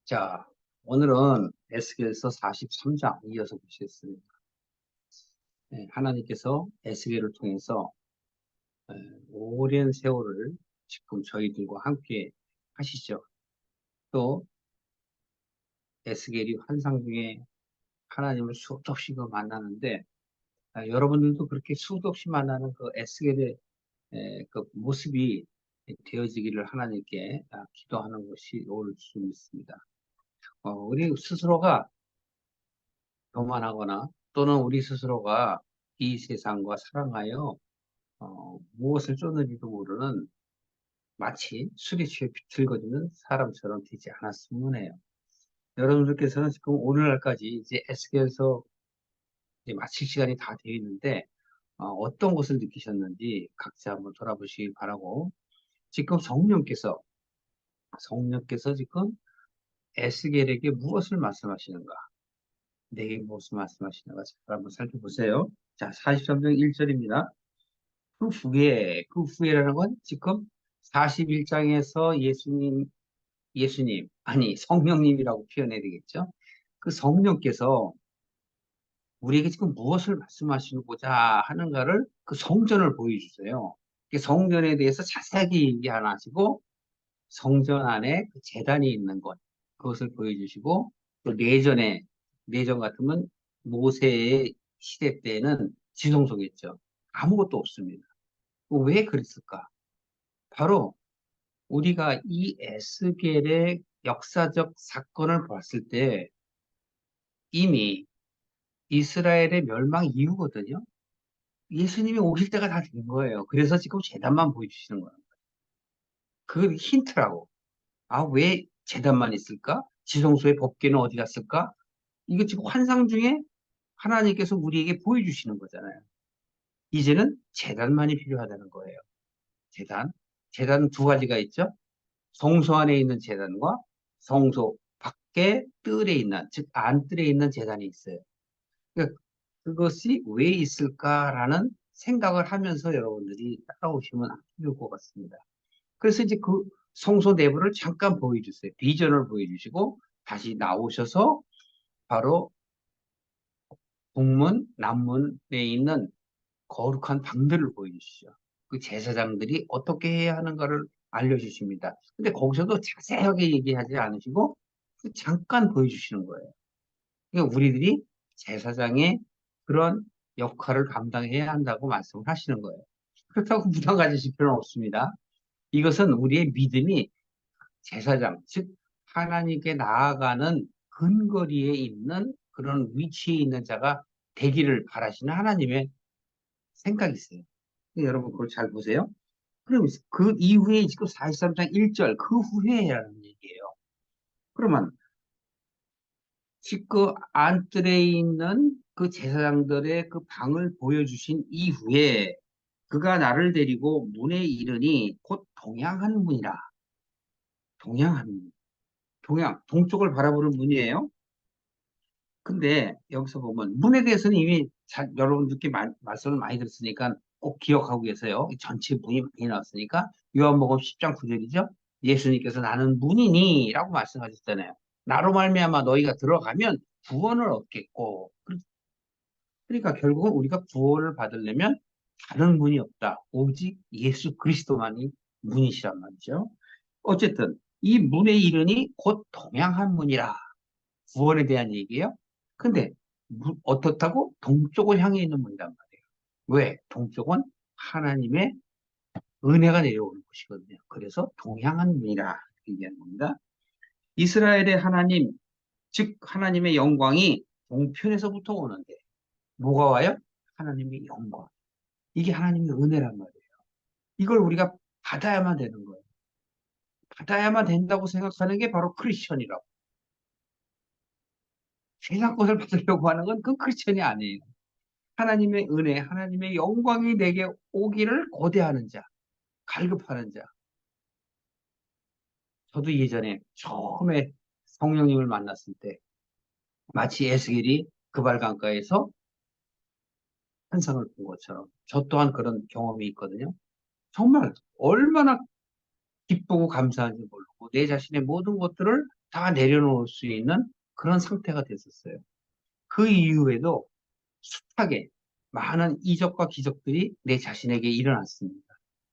자, 오늘은 에스겔서 43장 이어서 보시겠습니다. 네, 하나님께서 에스겔을 통해서 에, 오랜 세월을 지금 저희들과 함께 하시죠. 또 에스겔이 환상 중에 하나님을 수도 없이 만나는데 여러분들도 그렇게 수도 없이 만나는 그 에스겔의 그 모습이 되어지기를 하나님께 기도하는 것이 올 수 있습니다. 우리 스스로가 교만하거나 또는 우리 스스로가 이 세상과 사랑하여 무엇을 쫓는지도 모르는 마치 술에 취해 비틀거리는 사람처럼 되지 않았으면 해요. 여러분들께서는 지금 오늘날까지 이제 에스겔서 이제 마칠 시간이 다 되어 있는데 어떤 것을 느끼셨는지 각자 한번 돌아보시기 바라고, 지금 성령께서 지금 에스겔에게 무엇을 말씀하시는가, 내게 무엇을 말씀하시는가 잘 한번 살펴보세요. 자, 43장 1절입니다. 그 후에라는 건 지금 41장에서 아니, 성령님이라고 표현해야 되겠죠? 그 성령께서 우리에게 지금 무엇을 말씀하시고자 하는가를 그 성전을 보여주세요. 그 성전에 대해서 자세하게 얘기 안 하시고, 성전 안에 그 제단이 있는 것, 그것을 보여주시고, 또 내전 같으면 모세의 시대 때는 지성소겠죠. 아무것도 없습니다. 왜 그랬을까? 바로 우리가 이 에스겔의 역사적 사건을 봤을 때 이미 이스라엘의 멸망 이후거든요. 예수님이 오실 때가 다 된 거예요. 그래서 지금 제단만 보여주시는 거예요. 그 힌트라고. 왜 제단만 있을까? 지성소의 법궤는 어디 갔을까? 이거 지금 환상 중에 하나님께서 우리에게 보여주시는 거잖아요. 이제는 제단만이 필요하다는 거예요. 제단. 제단 두 가지가 있죠. 성소 안에 있는 제단과 성소 밖에 뜰에 있는, 즉 안뜰에 있는 제단이 있어요. 그러니까 그것이 왜 있을까라는 생각을 하면서 여러분들이 따라오시면 좋을 것 같습니다. 그래서 이제 그 성소 내부를 잠깐 보여주세요. 비전을 보여주시고 다시 나오셔서 바로 북문, 남문에 있는 거룩한 방들을 보여주시죠. 그 제사장들이 어떻게 해야 하는가를 알려주십니다. 근데 거기서도 자세하게 얘기하지 않으시고 잠깐 보여주시는 거예요. 그러니까 우리들이 제사장의 그런 역할을 감당해야 한다고 말씀을 하시는 거예요. 그렇다고 부담 가지실 필요는 없습니다. 이것은 우리의 믿음이 제사장, 즉 하나님께 나아가는 근거리에 있는 그런 위치에 있는 자가 되기를 바라시는 하나님의 생각이 있어요. 여러분 그걸 잘 보세요. 그럼 그 이후에 지금 43장 1절 그 후에라는 얘기예요. 그러면 그 안뜰에 있는 그 제사장들의 그 방을 보여주신 이후에 그가 나를 데리고 문에 이르니 곧 동양한 문이라. 동양한 문. 동쪽을 바라보는 문이에요. 근데 여기서 보면 문에 대해서는 이미 여러분들께 말씀을 많이 들었으니까 꼭 기억하고 계세요. 전체 문이 많이 나왔으니까 요한복음 10장 9절이죠. 예수님께서 나는 문이니 라고 말씀하셨잖아요. 나로 말미암아 너희가 들어가면 구원을 얻겠고, 그러니까 결국은 우리가 구원을 받으려면 다른 문이 없다. 오직 예수 그리스도만이 문이시란 말이죠. 어쨌든 이 문에 이르니 곧 동양한 문이라. 구원에 대한 얘기예요. 근데 어떻다고? 동쪽을 향해 있는 문이란 말이에요. 왜? 동쪽은 하나님의 은혜가 내려오는 곳이거든요. 그래서 동양한 문이라 얘기하는 겁니다. 이스라엘의 하나님, 즉 하나님의 영광이 동편에서부터 오는데 뭐가 와요? 하나님의 영광. 이게 하나님의 은혜란 말이에요. 이걸 우리가 받아야만 되는 거예요. 받아야만 된다고 생각하는 게 바로 크리스천이라고. 세상 것을 받으려고 하는 건 그 크리스천이 아니에요. 하나님의 은혜, 하나님의 영광이 내게 오기를 고대하는 자, 갈급하는 자. 저도 예전에 처음에 성령님을 만났을 때 마치 에스겔이 그발강가에서 환상을 본 것처럼 저 또한 그런 경험이 있거든요. 정말 얼마나 기쁘고 감사한지 모르고 내 자신의 모든 것들을 다 내려놓을 수 있는 그런 상태가 됐었어요. 그 이후에도 숱하게 많은 이적과 기적들이 내 자신에게 일어났습니다.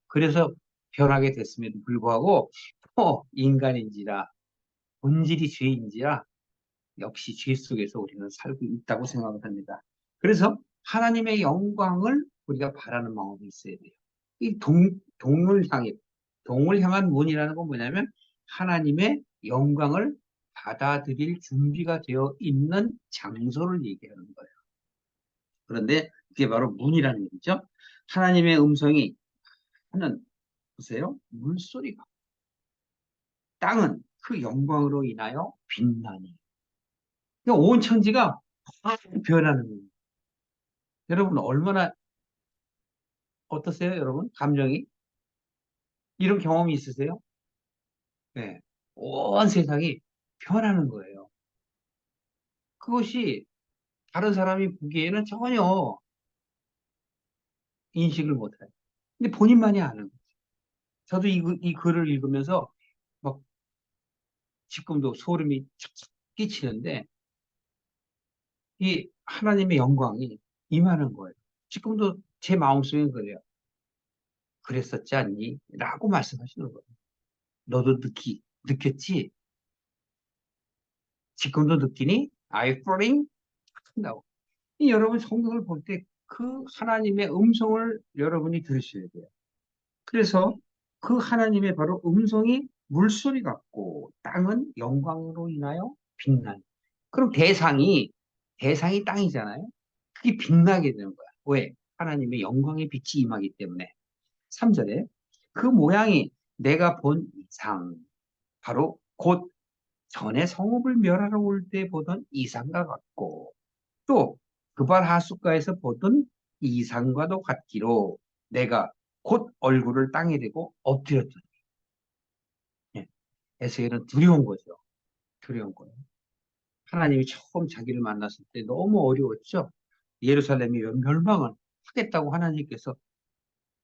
그래서 변하게 됐음에도 불구하고 또 인간인지라 본질이 죄인지라 역시 죄 속에서 우리는 살고 있다고 생각을 합니다. 그래서 하나님의 영광을 우리가 바라는 마음이 있어야 돼요. 이 동을 향한 문이라는 건 뭐냐면 하나님의 영광을 받아들일 준비가 되어 있는 장소를 얘기하는 거예요. 그런데 그게 바로 문이라는 얘기죠. 하나님의 음성이 하는, 보세요. 물소리가, 땅은 그 영광으로 인하여 빛나니. 그러니까 온 천지가 확 변하는 거예요. 여러분 얼마나 어떠세요, 여러분? 감정이? 이런 경험이 있으세요? 네. 온 세상이 변하는 거예요. 그것이 다른 사람이 보기에는 전혀 인식을 못해요. 근데 본인만이 아는 거예요. 저도 이 글을 읽으면서 막 지금도 소름이 착착 끼치는데 이 하나님의 영광이 임하는 거예요. 지금도 제 마음속에 그래요. 그랬었지 않니? 라고 말씀하시는 거예요. 너도 느꼈지? 지금도 느끼니? Are you feeling? 한다고. 이 여러분 성경을 볼 때 그 하나님의 음성을 여러분이 들으셔야 돼요. 그래서 그 하나님의 바로 음성이 물소리 같고 땅은 영광으로 인하여 빛나는. 그럼 대상이 땅이잖아요. 그게 빛나게 되는 거야. 왜? 하나님의 영광의 빛이 임하기 때문에. 3절에 그 모양이 내가 본 이상, 바로 곧 전에 성읍을 멸하러 올 때 보던 이상과 같고 또 그발 하숫가에서 보던 이상과도 같기로 내가 곧 얼굴을 땅에 대고 엎드렸더니. 예, 에스겔은 두려운 거죠. 두려운 거예요. 하나님이 처음 자기를 만났을 때 너무 어려웠죠. 예루살렘이 멸망을 하겠다고 하나님께서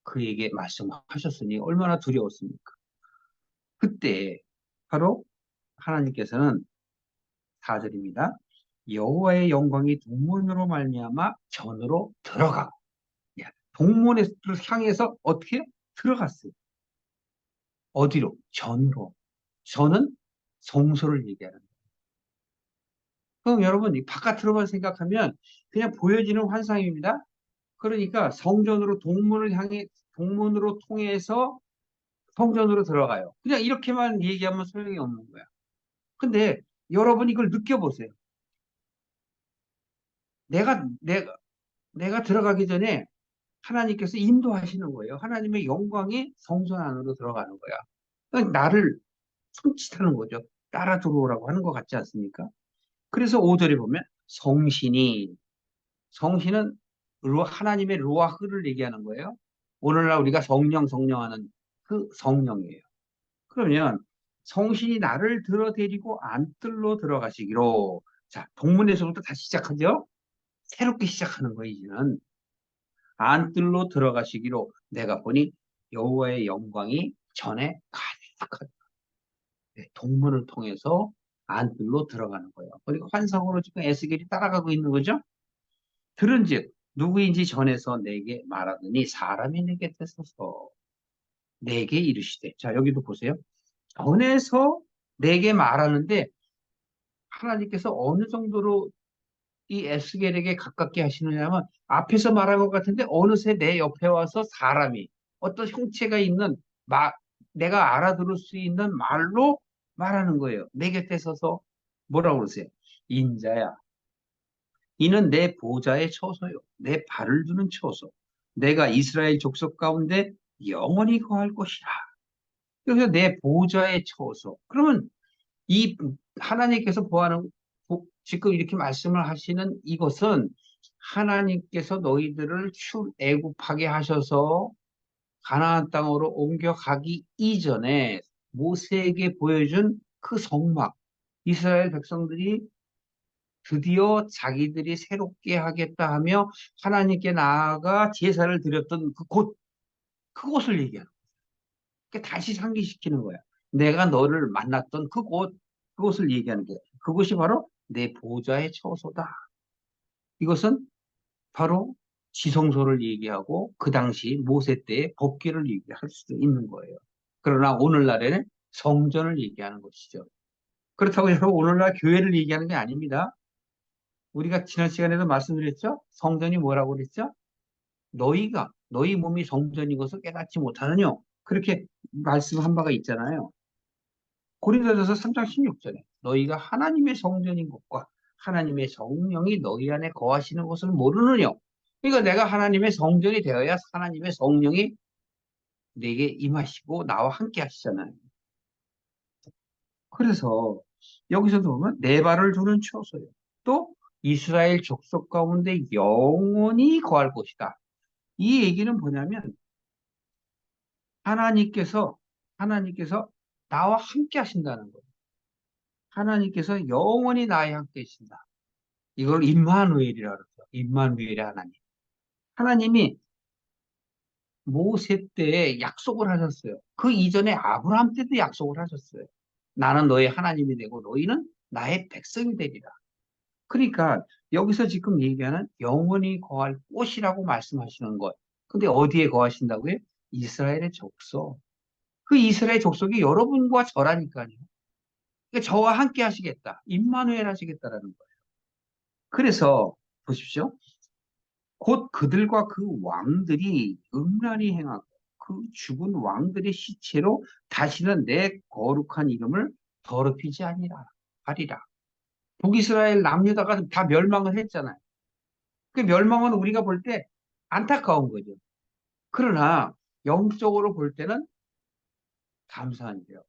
그에게 말씀하셨으니 얼마나 두려웠습니까? 그때 바로 하나님께서는 4절입니다. 여호와의 영광이 동문으로 말미암아 전으로 들어가고, 야, 동문을 향해서 어떻게 들어갔어요? 어디로? 전으로. 전은 성소를 얘기하는 거예요. 그럼 여러분 이 바깥으로만 생각하면 그냥 보여지는 환상입니다. 그러니까 성전으로 동문으로 통해서 성전으로 들어가요. 그냥 이렇게만 얘기하면 소용이 없는 거야. 근데 여러분 이걸 느껴보세요. 내가, 내가, 내가 들어가기 전에 하나님께서 인도하시는 거예요. 하나님의 영광이 성전 안으로 들어가는 거야. 그러니까 나를 손짓하는 거죠. 따라 들어오라고 하는 것 같지 않습니까? 그래서 5절에 보면 성신은 하나님의 루아흐를 얘기하는 거예요. 오늘날 우리가 성령 하는 그 성령이에요. 그러면 성신이 나를 들어데리고 안뜰로 들어가시기로. 자, 동문에서부터 다시 시작하죠. 새롭게 시작하는 거예요. 이제는 안뜰로 들어가시기로 내가 보니 여호와의 영광이 전에 가득하다. 네, 동문을 통해서 안뜰로 들어가는 거예요. 그리고 환상으로 지금 에스겔이 따라가고 있는 거죠. 들은즉 누구인지 전해서 내게 말하더니 사람이 내 곁에 서서 내게 이르시되. 자, 여기도 보세요. 전해서 내게 말하는데 하나님께서 어느 정도로 이 에스겔에게 가깝게 하시느냐면 앞에서 말한 것 같은데 어느새 내 옆에 와서 사람이 어떤 형체가 있는 내가 알아들을 수 있는 말로 말하는 거예요. 내 곁에 서서 뭐라고 그러세요? 인자야, 이는 내 보좌의 처소요, 내 발을 두는 처소, 내가 이스라엘 족속 가운데 영원히 거할 것이라. 그래서 내 보좌의 처소. 그러면 이 하나님께서 지금 이렇게 말씀을 하시는 이것은 하나님께서 너희들을 출애굽하게 하셔서 가나안 땅으로 옮겨가기 이전에 모세에게 보여준 그 성막, 이스라엘 백성들이 드디어 자기들이 새롭게 하겠다 하며 하나님께 나아가 제사를 드렸던 그곳을 얘기하는 거예요. 다시 상기시키는 거야. 내가 너를 만났던 그곳, 그것을 얘기하는 게 그것이 바로 내 보좌의 처소다. 이것은 바로 지성소를 얘기하고 그 당시 모세 때의 법궤를 얘기할 수도 있는 거예요. 그러나 오늘날에는 성전을 얘기하는 것이죠. 그렇다고 해서 오늘날 교회를 얘기하는 게 아닙니다. 우리가 지난 시간에도 말씀드렸죠? 성전이 뭐라고 그랬죠? 너희 몸이 성전인 것을 깨닫지 못하느냐? 그렇게 말씀한 바가 있잖아요. 고린도전서 3장 16절에 너희가 하나님의 성전인 것과 하나님의 성령이 너희 안에 거하시는 것을 모르느냐? 그러니까 내가 하나님의 성전이 되어야 하나님의 성령이 내게 임하시고 나와 함께 하시잖아요. 그래서 여기서도 보면 내 발을 두는 처소요. 또 이스라엘 족속 가운데 영원히 거할 곳이다. 이 얘기는 뭐냐면 하나님께서 하나님께서 나와 함께 하신다는 거예요. 하나님께서 영원히 나와 함께 하신다. 이걸 임마누엘이라고 그러죠. 임마누엘의 하나님. 하나님이 모세 때 약속을 하셨어요. 그 이전에 아브라함 때도 약속을 하셨어요. 나는 너의 하나님이 되고 너희는 나의 백성이 되리라. 그러니까 여기서 지금 얘기하는 영원히 거할 곳이라고 말씀하시는 것. 근데 어디에 거하신다고요? 이스라엘의 족속. 그 이스라엘 족속이 여러분과 저라니까요. 그러니까 저와 함께 하시겠다. 임마누엘 하시겠다라는 거예요. 그래서 보십시오. 곧 그들과 그 왕들이 음란히 행하고 그 죽은 왕들의 시체로 다시는 내 거룩한 이름을 더럽히지 아니라 하리라. 북이스라엘 남유다가 다 멸망을 했잖아요. 그 멸망은 우리가 볼 때 안타까운 거죠. 그러나 영적으로 볼 때는 감사한 일이에요.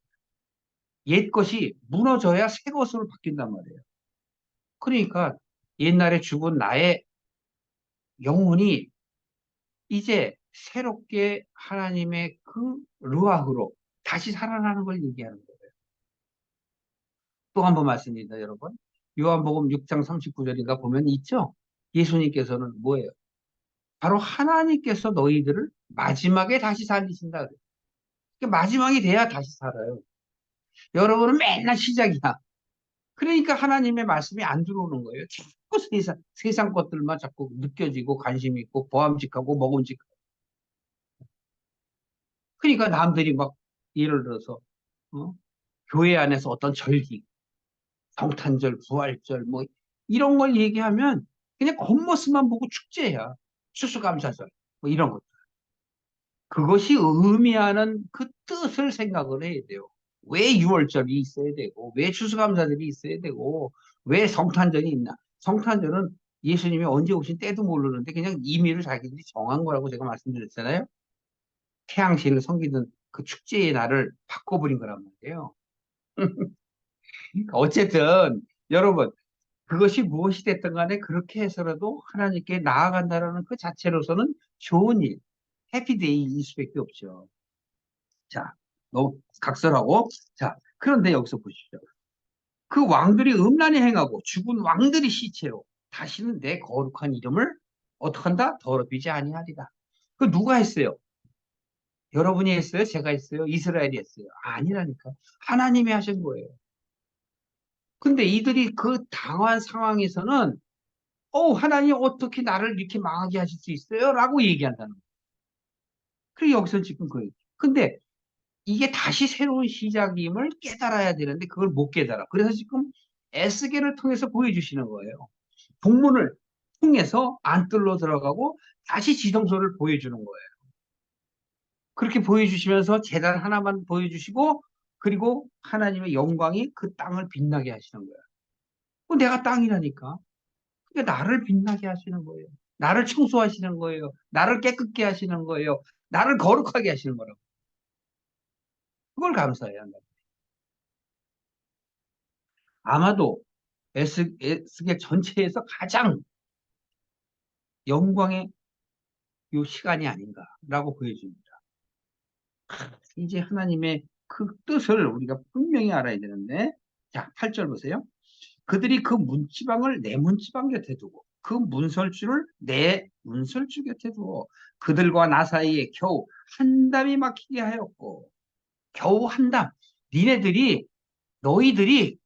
옛 것이 무너져야 새 것으로 바뀐단 말이에요. 그러니까 옛날에 죽은 나의 영혼이 이제 새롭게 하나님의 그 루아흐로 다시 살아나는 걸 얘기하는 거예요. 또 한 번 말씀드립니다, 여러분. 요한복음 6장 39절인가 보면 있죠? 예수님께서는 뭐예요? 바로 하나님께서 너희들을 마지막에 다시 살리신다. 그러니까 마지막이 돼야 다시 살아요. 여러분은 맨날 시작이야. 그러니까 하나님의 말씀이 안 들어오는 거예요. 자꾸 세상 것들만 자꾸 느껴지고 관심 있고 보암직하고 먹음직하고. 그러니까 남들이 막 예를 들어서 어? 교회 안에서 어떤 절기, 성탄절, 부활절 뭐 이런 걸 얘기하면 그냥 겉모습만 보고 축제야. 추수감사절 뭐 이런 것. 그것이 의미하는 그 뜻을 생각을 해야 돼요. 왜 6월절이 있어야 되고, 왜 추수감사절이 있어야 되고, 왜 성탄절이 있나? 성탄절은 예수님이 언제 오신 때도 모르는데 그냥 임의를 자기들이 정한 거라고 제가 말씀드렸잖아요. 태양신을 섬기는 그 축제의 날을 바꿔버린 거란 말이에요. 어쨌든 여러분 그것이 무엇이 됐든 간에 그렇게 해서라도 하나님께 나아간다라는 그 자체로서는 좋은 일, 해피데이일 수밖에 없죠. 자, 너무 각설하고. 자, 그런데 여기서 보십시오. 그 왕들이 음란히 행하고 죽은 왕들이 시체로 다시는 내 거룩한 이름을 어떡한다? 더럽히지 아니하리라. 그 누가 했어요? 여러분이 했어요? 제가 했어요? 이스라엘이 했어요? 아니라니까. 하나님이 하신 거예요. 근데 이들이 그 당한 상황에서는 하나님 어떻게 나를 이렇게 망하게 하실 수 있어요? 라고 얘기한다는 거예요. 그리고 여기서 지금 그 근데 이게 다시 새로운 시작임을 깨달아야 되는데 그걸 못 깨달아. 그래서 지금 에스겔을 통해서 보여주시는 거예요. 본문을 통해서 안뜰로 들어가고 다시 지성소를 보여주는 거예요. 그렇게 보여주시면서 제단 하나만 보여주시고 그리고 하나님의 영광이 그 땅을 빛나게 하시는 거예요. 내가 땅이라니까. 그러니까 나를 빛나게 하시는 거예요. 나를 청소하시는 거예요. 나를 깨끗게 하시는 거예요. 나를 거룩하게 하시는 거라고. 그걸 감사해야 한다. 아마도 에스겔 전체에서 가장 영광의 요 시간이 아닌가라고 보여집니다. 이제 하나님의 그 뜻을 우리가 분명히 알아야 되는데, 자, 8절 보세요. 그들이 그 문지방을 내 문지방 곁에 두고, 그 문설주를 내 문설주 곁에 두고, 그들과 나 사이에 겨우 한 담이 막히게 하였고, 겨우 한 담. 너희들이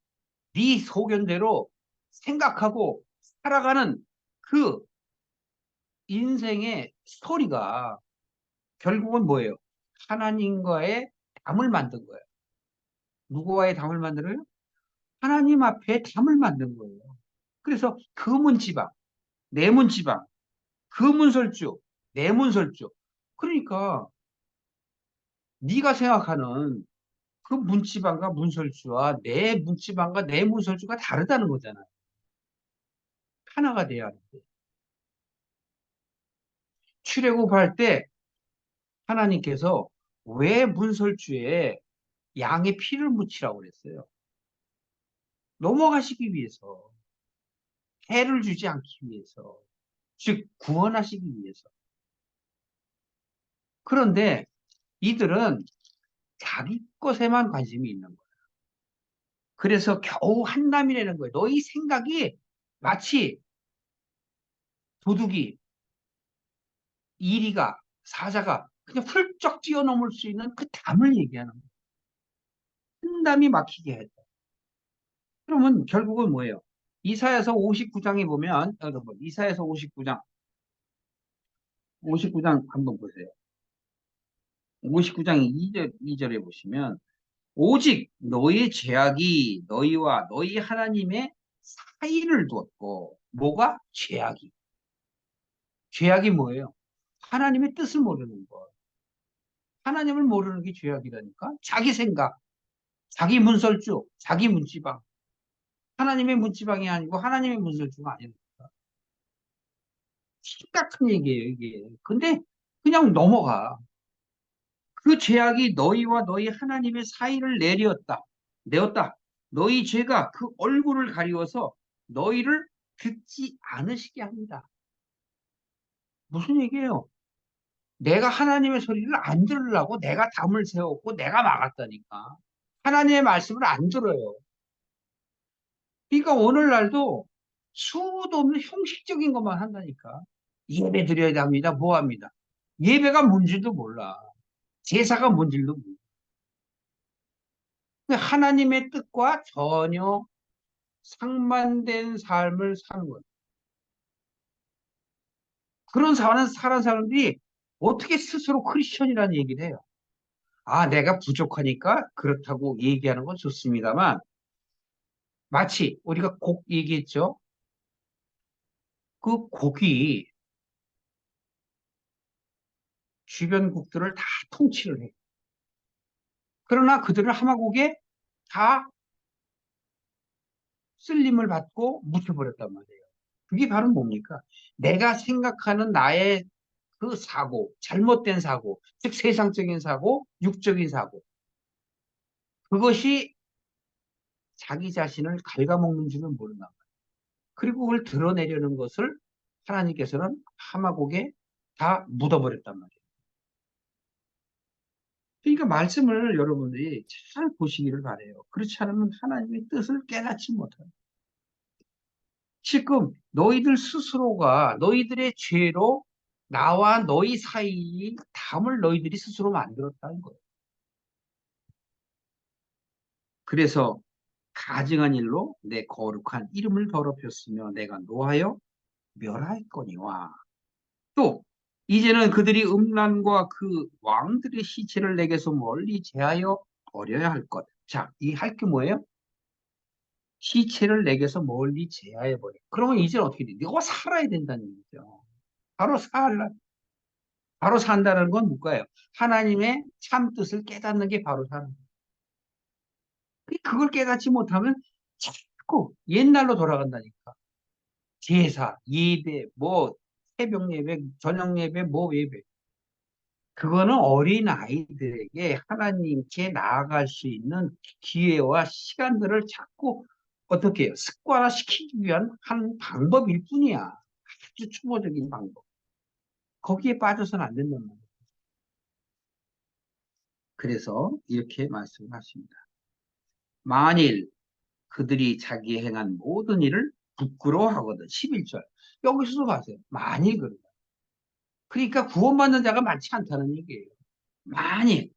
네 소견대로 생각하고 살아가는 그 인생의 스토리가 결국은 뭐예요? 하나님과의 담을 만든 거예요. 누구와의 담을 만들어요? 하나님 앞에 담을 만든 거예요. 그래서 그 문지방, 내 문지방, 그 문설주, 내 문설주. 그러니까 네가 생각하는 그 문지방과 문설주와 내 문지방과 내 문설주가 다르다는 거잖아요. 하나가 돼야 하는데. 출애굽할 때 하나님께서 왜 문설주에 양의 피를 묻히라고 그랬어요? 넘어가시기 위해서, 해를 주지 않기 위해서, 즉 구원하시기 위해서. 그런데 이들은 자기 것에만 관심이 있는 거예요. 그래서 겨우 한남이라는 거예요. 너희 생각이 마치 도둑이, 이리가, 사자가 그냥 훌쩍 뛰어넘을 수 있는 그 담을 얘기하는 거예요. 한담이 막히게 했다. 그러면 결국은 뭐예요? 이사야서 59장에 보면 여러분 이사야서 59장 한번 보세요. 59장 2절에 보시면 오직 너희 죄악이 너희와 너희 하나님의 사이를 두었고 뭐가? 죄악이. 죄악이 뭐예요? 하나님의 뜻을 모르는 것. 하나님을 모르는 게 죄악이라니까. 자기 생각, 자기 문설주, 자기 문지방. 하나님의 문지방이 아니고 하나님의 문설주가 아니니까. 심각한 얘기예요, 이게. 근데 그냥 넘어가. 그 죄악이 너희와 너희 하나님의 사이를 내었다. 너희 죄가 그 얼굴을 가리워서 너희를 듣지 않으시게 합니다. 무슨 얘기예요? 내가 하나님의 소리를 안 들으려고 내가 담을 세웠고 내가 막았다니까. 하나님의 말씀을 안 들어요. 그러니까 오늘날도 수도 없는 형식적인 것만 한다니까. 예배 드려야 합니다. 뭐 합니다. 예배가 뭔지도 몰라. 제사가 뭔지도 몰라. 하나님의 뜻과 전혀 상반된 삶을 사는 거예요. 그런 사는 사람들이 어떻게 스스로 크리스천이라는 얘기를 해요. 아, 내가 부족하니까 그렇다고 얘기하는 건 좋습니다만 마치 우리가 곡 얘기했죠. 그 곡이 주변 곡들을 다 통치를 해. 그러나 그들은 하마곡에 다 쓸림을 받고 묻혀버렸단 말이에요. 그게 바로 뭡니까? 내가 생각하는 나의 그 사고, 잘못된 사고, 즉 세상적인 사고, 육적인 사고. 그것이 자기 자신을 갉아먹는 줄은 모른다. 그리고 그걸 드러내려는 것을 하나님께서는 하마곡에 다 묻어버렸단 말이에요. 그러니까 말씀을 여러분들이 잘 보시기를 바래요. 그렇지 않으면 하나님의 뜻을 깨닫지 못해요. 지금 너희들 스스로가 너희들의 죄로 나와 너희 사이 담을 너희들이 스스로 만들었다는 거예요. 그래서 가증한 일로 내 거룩한 이름을 더럽혔으며 내가 노하여 멸하였거니와 또 이제는 그들이 음란과 그 왕들의 시체를 내게서 멀리 제하여 버려야 할 것. 자, 이 할 게 뭐예요? 시체를 내게서 멀리 제하여 버려. 그러면 이제 어떻게 돼? 너가 살아야 된다는 얘기죠. 바로 살라. 바로 산다는 건 뭘까요? 하나님의 참 뜻을 깨닫는 게 바로 사는 거예요. 그걸 깨닫지 못하면 자꾸 옛날로 돌아간다니까. 제사, 예배, 뭐 새벽 예배, 저녁 예배, 뭐 예배. 그거는 어린 아이들에게 하나님께 나아갈 수 있는 기회와 시간들을 자꾸 어떻게 해요? 습관화시키기 위한 한 방법일 뿐이야. 아주 초보적인 방법. 거기에 빠져서는 안 된단 말이에요. 그래서 이렇게 말씀하십니다. 만일 그들이 자기 행한 모든 일을 부끄러워하거든. 11절. 여기서도 봐세요. 만일 그런다. 그러니까 구원받는 자가 많지 않다는 얘기예요. 만일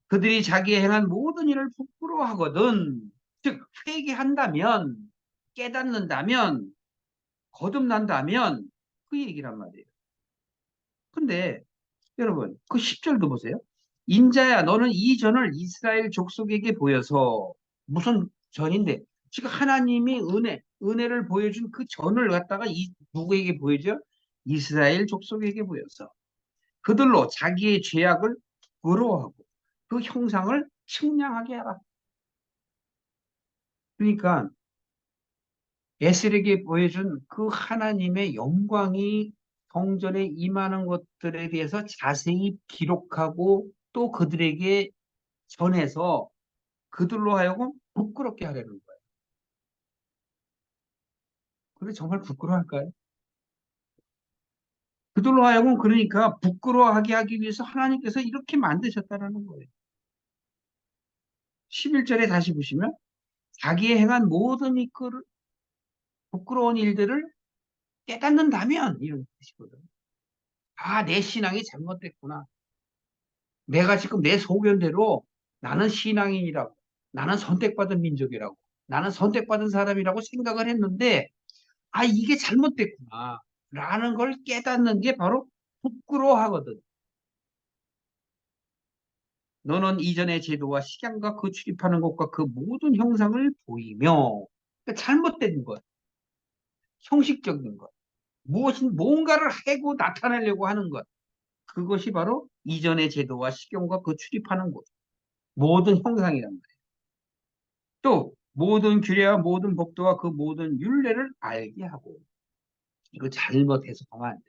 그들이 자기 행한 모든 일을 부끄러워하거든. 즉 회개한다면, 깨닫는다면, 거듭난다면 그 얘기란 말이에요. 근데 여러분 그 10절도 보세요. 인자야 너는 이 전을 이스라엘 족속에게 보여서, 무슨 전인데 지금 하나님이 은혜를 보여준 그 전을 갖다가 누구에게 보여줘? 이스라엘 족속에게 보여서 그들로 자기의 죄악을 부러워하고 그 형상을 측량하게 하라. 그러니까 에스겔에게 보여준 그 하나님의 영광이 성전에 임하는 것들에 대해서 자세히 기록하고 또 그들에게 전해서 그들로 하여금 부끄럽게 하려는 거예요. 근데 정말 부끄러워할까요? 그들로 하여금 그러니까 부끄러워하게 하기 위해서 하나님께서 이렇게 만드셨다는 거예요. 11절에 다시 보시면 자기의 행한 모든 부끄러운 일들을 깨닫는다면 이런 뜻이거든요. 아, 내 신앙이 잘못됐구나. 내가 지금 내 소견대로 나는 신앙인이라고, 나는 선택받은 민족이라고, 나는 선택받은 사람이라고 생각을 했는데, 아, 이게 잘못됐구나. 라는 걸 깨닫는 게 바로 부끄러워하거든. 너는 이전의 제도와 식양과 그 출입하는 것과 그 모든 형상을 보이며, 그러니까 잘못된 것, 형식적인 것, 뭔가를 해고 나타내려고 하는 것, 그것이 바로 이전의 제도와 식용과 그 출입하는 곳, 모든 형상이란 말이에요. 또 모든 규례와 모든 법도와 그 모든 율례를 알게 하고, 이거 잘못 해석하면 안 돼.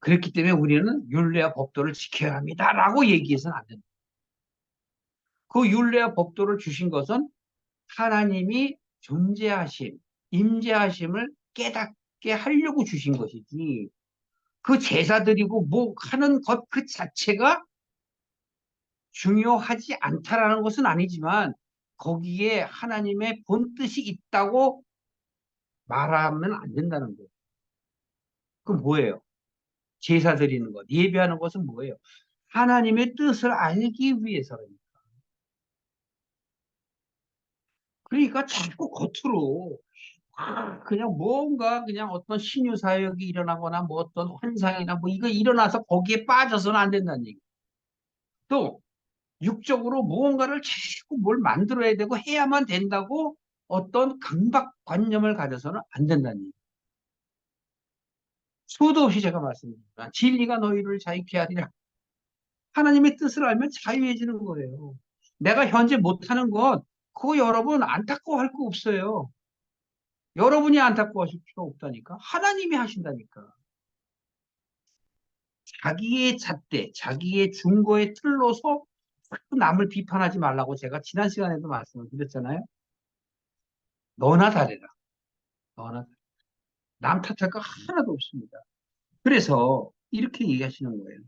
그렇기 때문에 우리는 율례와 법도를 지켜야 합니다라고 얘기해서는 안 된다. 그 율례와 법도를 주신 것은 하나님이 존재하심, 임재하심을 깨닫게 하려고 주신 것이지, 그 제사 드리고 뭐 하는 것 그 자체가 중요하지 않다라는 것은 아니지만 거기에 하나님의 본뜻이 있다고 말하면 안 된다는 거예요. 그럼 뭐예요? 제사 드리는 것, 예배하는 것은 뭐예요? 하나님의 뜻을 알기 위해서라니까. 그러니까 자꾸 겉으로 그냥 뭔가 그냥 어떤 신유 사역이 일어나거나 뭐 어떤 환상이나 뭐 이거 일어나서 거기에 빠져서는 안 된다는 얘기. 또 육적으로 무언가를 자꾸 뭘 만들어야 되고 해야만 된다고 어떤 강박관념을 가져서는 안 된다는 얘기. 수도 없이 제가 말씀드립니다. 진리가 너희를 자유케 하리라. 하나님의 뜻을 알면 자유해지는 거예요. 내가 현재 못하는 것, 그거 여러분 안타까워할 거 없어요. 여러분이 안타까워하실 필요 없다니까. 하나님이 하신다니까. 자기의 잣대, 자기의 중고의 틀로서 자꾸 남을 비판하지 말라고 제가 지난 시간에도 말씀을 드렸잖아요. 너나 다르라. 너나 다르라. 남 탓할 거 하나도 없습니다. 그래서 이렇게 얘기하시는 거예요.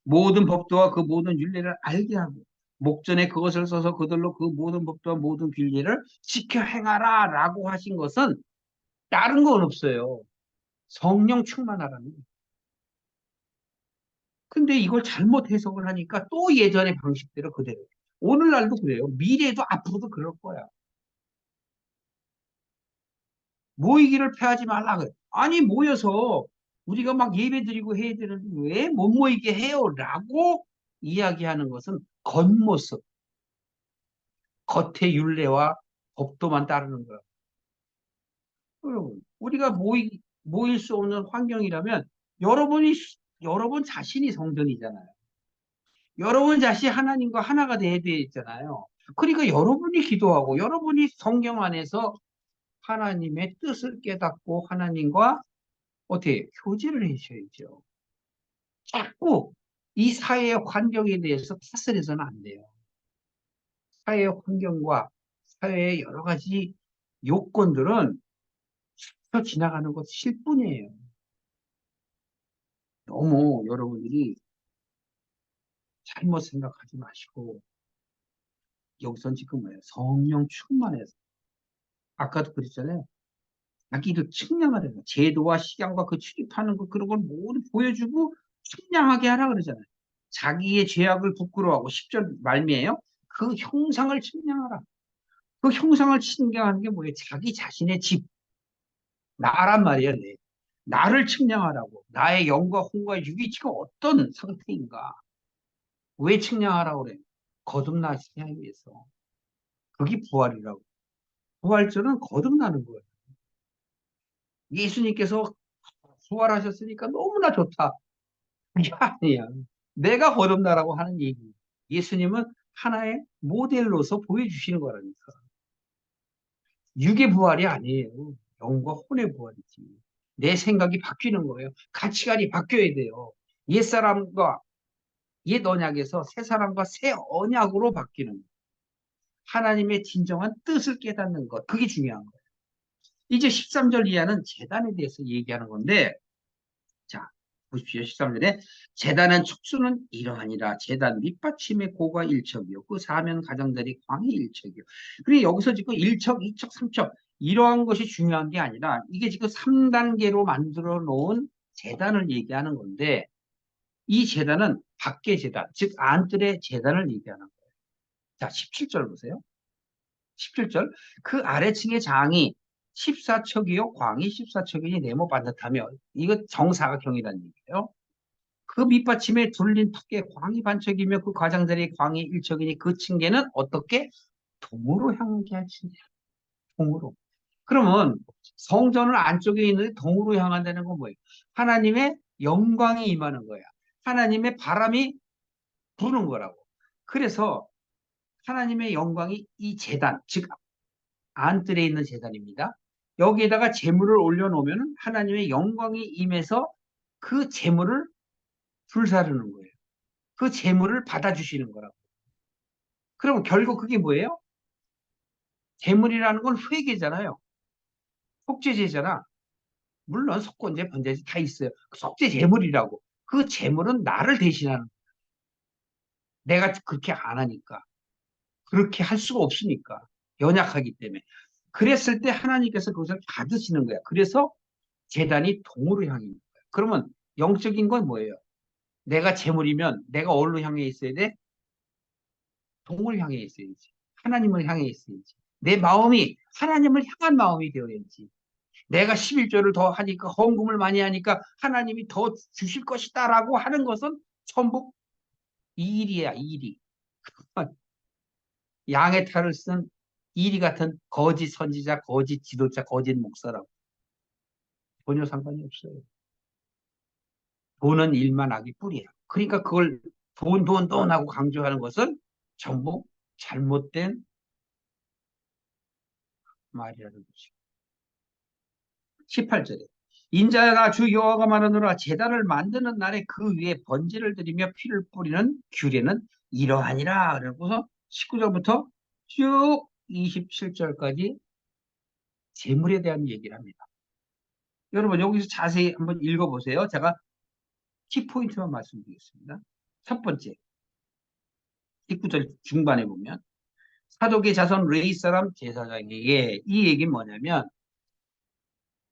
모든 법도와 그 모든 율례를 알게 하고 목전에 그것을 써서 그들로 그 모든 법도와 모든 율례를 지켜 행하라 라고 하신 것은 다른 건 없어요. 성령 충만하라는 거예요. 근데 이걸 잘못 해석을 하니까 또 예전의 방식대로 그대로. 오늘날도 그래요. 미래도 앞으로도 그럴 거야. 모이기를 패하지 말라 그래. 아니 모여서 우리가 막 예배 드리고 해야 되는데 왜 못 모이게 해요? 라고 이야기하는 것은 겉모습, 겉의 율례와 법도만 따르는 거야. 여러분, 우리가 모일 수 없는 환경이라면 여러분 자신이 성전이잖아요. 여러분 자신이 하나님과 하나가 돼야 되잖아요. 그러니까 여러분이 기도하고 여러분이 성경 안에서 하나님의 뜻을 깨닫고 하나님과 어떻게 교제를 하셔야죠. 자꾸 이 사회의 환경에 대해서 탓을 해서는 안 돼요. 사회의 환경과 사회의 여러 가지 요건들은 스쳐 지나가는 것일 뿐이에요. 너무 여러분들이 잘못 생각하지 마시고 여기선 지금 뭐예요? 성령 충만해서 아까도 그랬잖아요. 자기를 측량하라는 거예요. 제도와 식양과 그 출입하는 것 그런 걸 모두 보여주고 측량하게 하라 그러잖아요. 자기의 죄악을 부끄러워하고 10절 말미에요. 그 형상을 측량하라. 그 형상을 측량하는 게 뭐예요? 자기 자신의 집, 나란 말이에요. 네. 나를 측량하라고. 나의 영과 혼과 육이 지금 어떤 상태인가? 왜 측량하라고 그래요? 거듭나시기 하기 위해서. 그게 부활이라고. 부활절은 거듭나는 거예요. 예수님께서 부활하셨으니까 너무나 좋다. 이게 아니야. 내가 거듭나라고 하는 얘기. 예수님은 하나의 모델로서 보여주시는 거라니까. 육의 부활이 아니에요. 영과 혼의 부활이지. 내 생각이 바뀌는 거예요. 가치관이 바뀌어야 돼요. 옛사람과 옛 언약에서 새 사람과 새 언약으로 바뀌는 거예요. 하나님의 진정한 뜻을 깨닫는 것. 그게 중요한 거예요. 이제 13절 이하는 제단에 대해서 얘기하는 건데, 자, 보십시오. 13절에 제단은 촉수는 이러하니라. 제단 밑받침의 고가 일척이요. 그 사면 가장자리 광이 일척이요. 그리고 여기서 지금 1척, 2척, 3척 이러한 것이 중요한 게 아니라 이게 지금 3단계로 만들어 놓은 제단을 얘기하는 건데 이 제단은 밖의 제단, 즉 안뜰의 제단을 얘기하는 거예요. 자, 17절 보세요. 17절 그 아래층의 장이 14척이요 광이 14척이니 네모 반듯하며 이거 정사각형이라는 얘기예요. 그 밑받침에 둘린 턱에 광이 반척이며 그 가장자리에 광이 일척이니 그 층계는 어떻게 동으로 향하게 하시냐. 동으로. 그러면 성전을 안쪽에 있는데 동으로 향한다는 건 뭐예요? 하나님의 영광이 임하는 거야. 하나님의 바람이 부는 거라고. 그래서 하나님의 영광이 이 제단, 즉 안뜰에 있는 제단입니다. 여기에다가 재물을 올려놓으면 하나님의 영광이 임해서 그 재물을 불사르는 거예요. 그 재물을 받아주시는 거라고. 그럼 결국 그게 뭐예요? 재물이라는 건 회계잖아요. 속죄제잖아. 물론 속건제, 번제제 다 있어요. 속죄 재물이라고. 그 재물은 나를 대신하는 거예요. 내가 그렇게 안 하니까. 그렇게 할 수가 없으니까. 연약하기 때문에. 그랬을 때 하나님께서 그것을 받으시는 거야. 그래서 재단이 동으로 향해 있는 거야. 그러면 영적인 건 뭐예요? 내가 재물이면 내가 어디로 향해 있어야 돼? 동을 향해 있어야지. 하나님을 향해 있어야지. 내 마음이 하나님을 향한 마음이 되어야지. 내가 11조를 더 하니까 헌금을 많이 하니까 하나님이 더 주실 것이다라고 하는 것은 전부 이 일이야, 이 일이. 양의 탈을 쓴 이리 같은 거짓 선지자, 거짓 지도자, 거짓 목사라고. 전혀 상관이 없어요. 돈은 일만 하기 뿐이야. 그러니까 그걸 돈, 돈, 돈 하고 강조하는 것은 전부 잘못된 말이라는 거죠. 18절에 인자가 주 여호와가 말하노라 제단을 만드는 날에 그 위에 번제를 드리며 피를 뿌리는 규례는 이러하니라. 그래서 19절부터 쭉 27절까지 재물에 대한 얘기를 합니다. 여러분 여기서 자세히 한번 읽어보세요. 제가 키포인트만 말씀드리겠습니다. 첫 번째 19절 중반에 보면 사독의 자손 레위 사람 제사장에게 이 얘기는 뭐냐면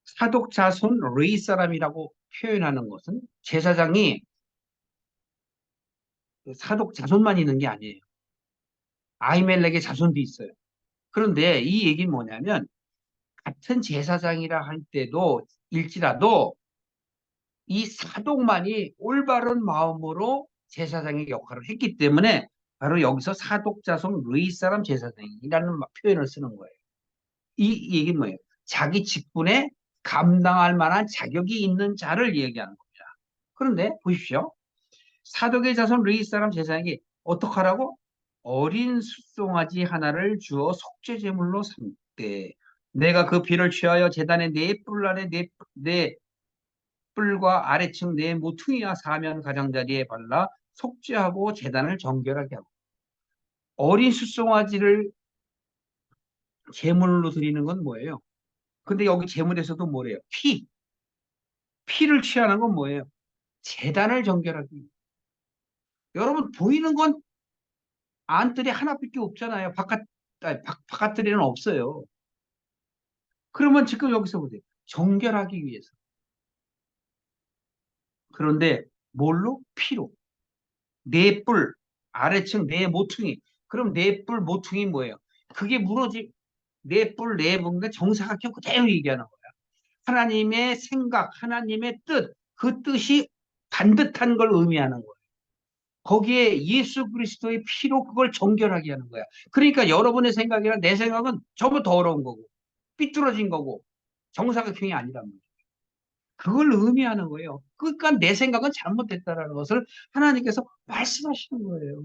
사독 자손 레위 사람이라고 표현하는 것은 제사장이 사독 자손만 있는 게 아니에요. 아히멜렉의 자손도 있어요. 그런데 이 얘기는 뭐냐면 같은 제사장이라 할 때도 일지라도 이 사독만이 올바른 마음으로 제사장의 역할을 했기 때문에 바로 여기서 사독 자손 르이 사람 제사장이라는 표현을 쓰는 거예요. 이 얘기는 뭐예요? 자기 직분에 감당할 만한 자격이 있는 자를 얘기하는 겁니다. 그런데 보십시오. 사독의 자손 르이 사람 제사장이 어떻게 하라고? 어린 숫송아지 하나를 주어 속죄 제물로 삼되 내가 그 피를 취하여 제단의 네 뿔 안에 네 뿔과 아래층 네 모퉁이와 사면 가장자리에 발라 속죄하고 제단을 정결하게 하고 어린 숫송아지를 제물로 드리는 건 뭐예요? 근데 여기 제물에서도 뭐래요? 피를 취하는 건 뭐예요? 제단을 정결하기. 여러분 보이는 건 안뜰이 하나밖에 없잖아요. 바깥뜰에는 없어요. 그러면 지금 여기서 보세요. 정결하기 위해서. 그런데 뭘로? 피로. 네 뿔, 아래층 네 모퉁이. 그럼 네 뿔 모퉁이 뭐예요? 그게 무너지, 네 뿔, 네 붕대 정사각형 그대로 얘기하는 거야. 하나님의 생각, 하나님의 뜻, 그 뜻이 반듯한 걸 의미하는 거예요. 거기에 예수 그리스도의 피로 그걸 정결하게 하는 거야. 그러니까 여러분의 생각이나 내 생각은 전부 더러운 거고, 삐뚤어진 거고, 정사각형이 아니란 말이에요. 그걸 의미하는 거예요. 그러니까 내 생각은 잘못됐다라는 것을 하나님께서 말씀하시는 거예요.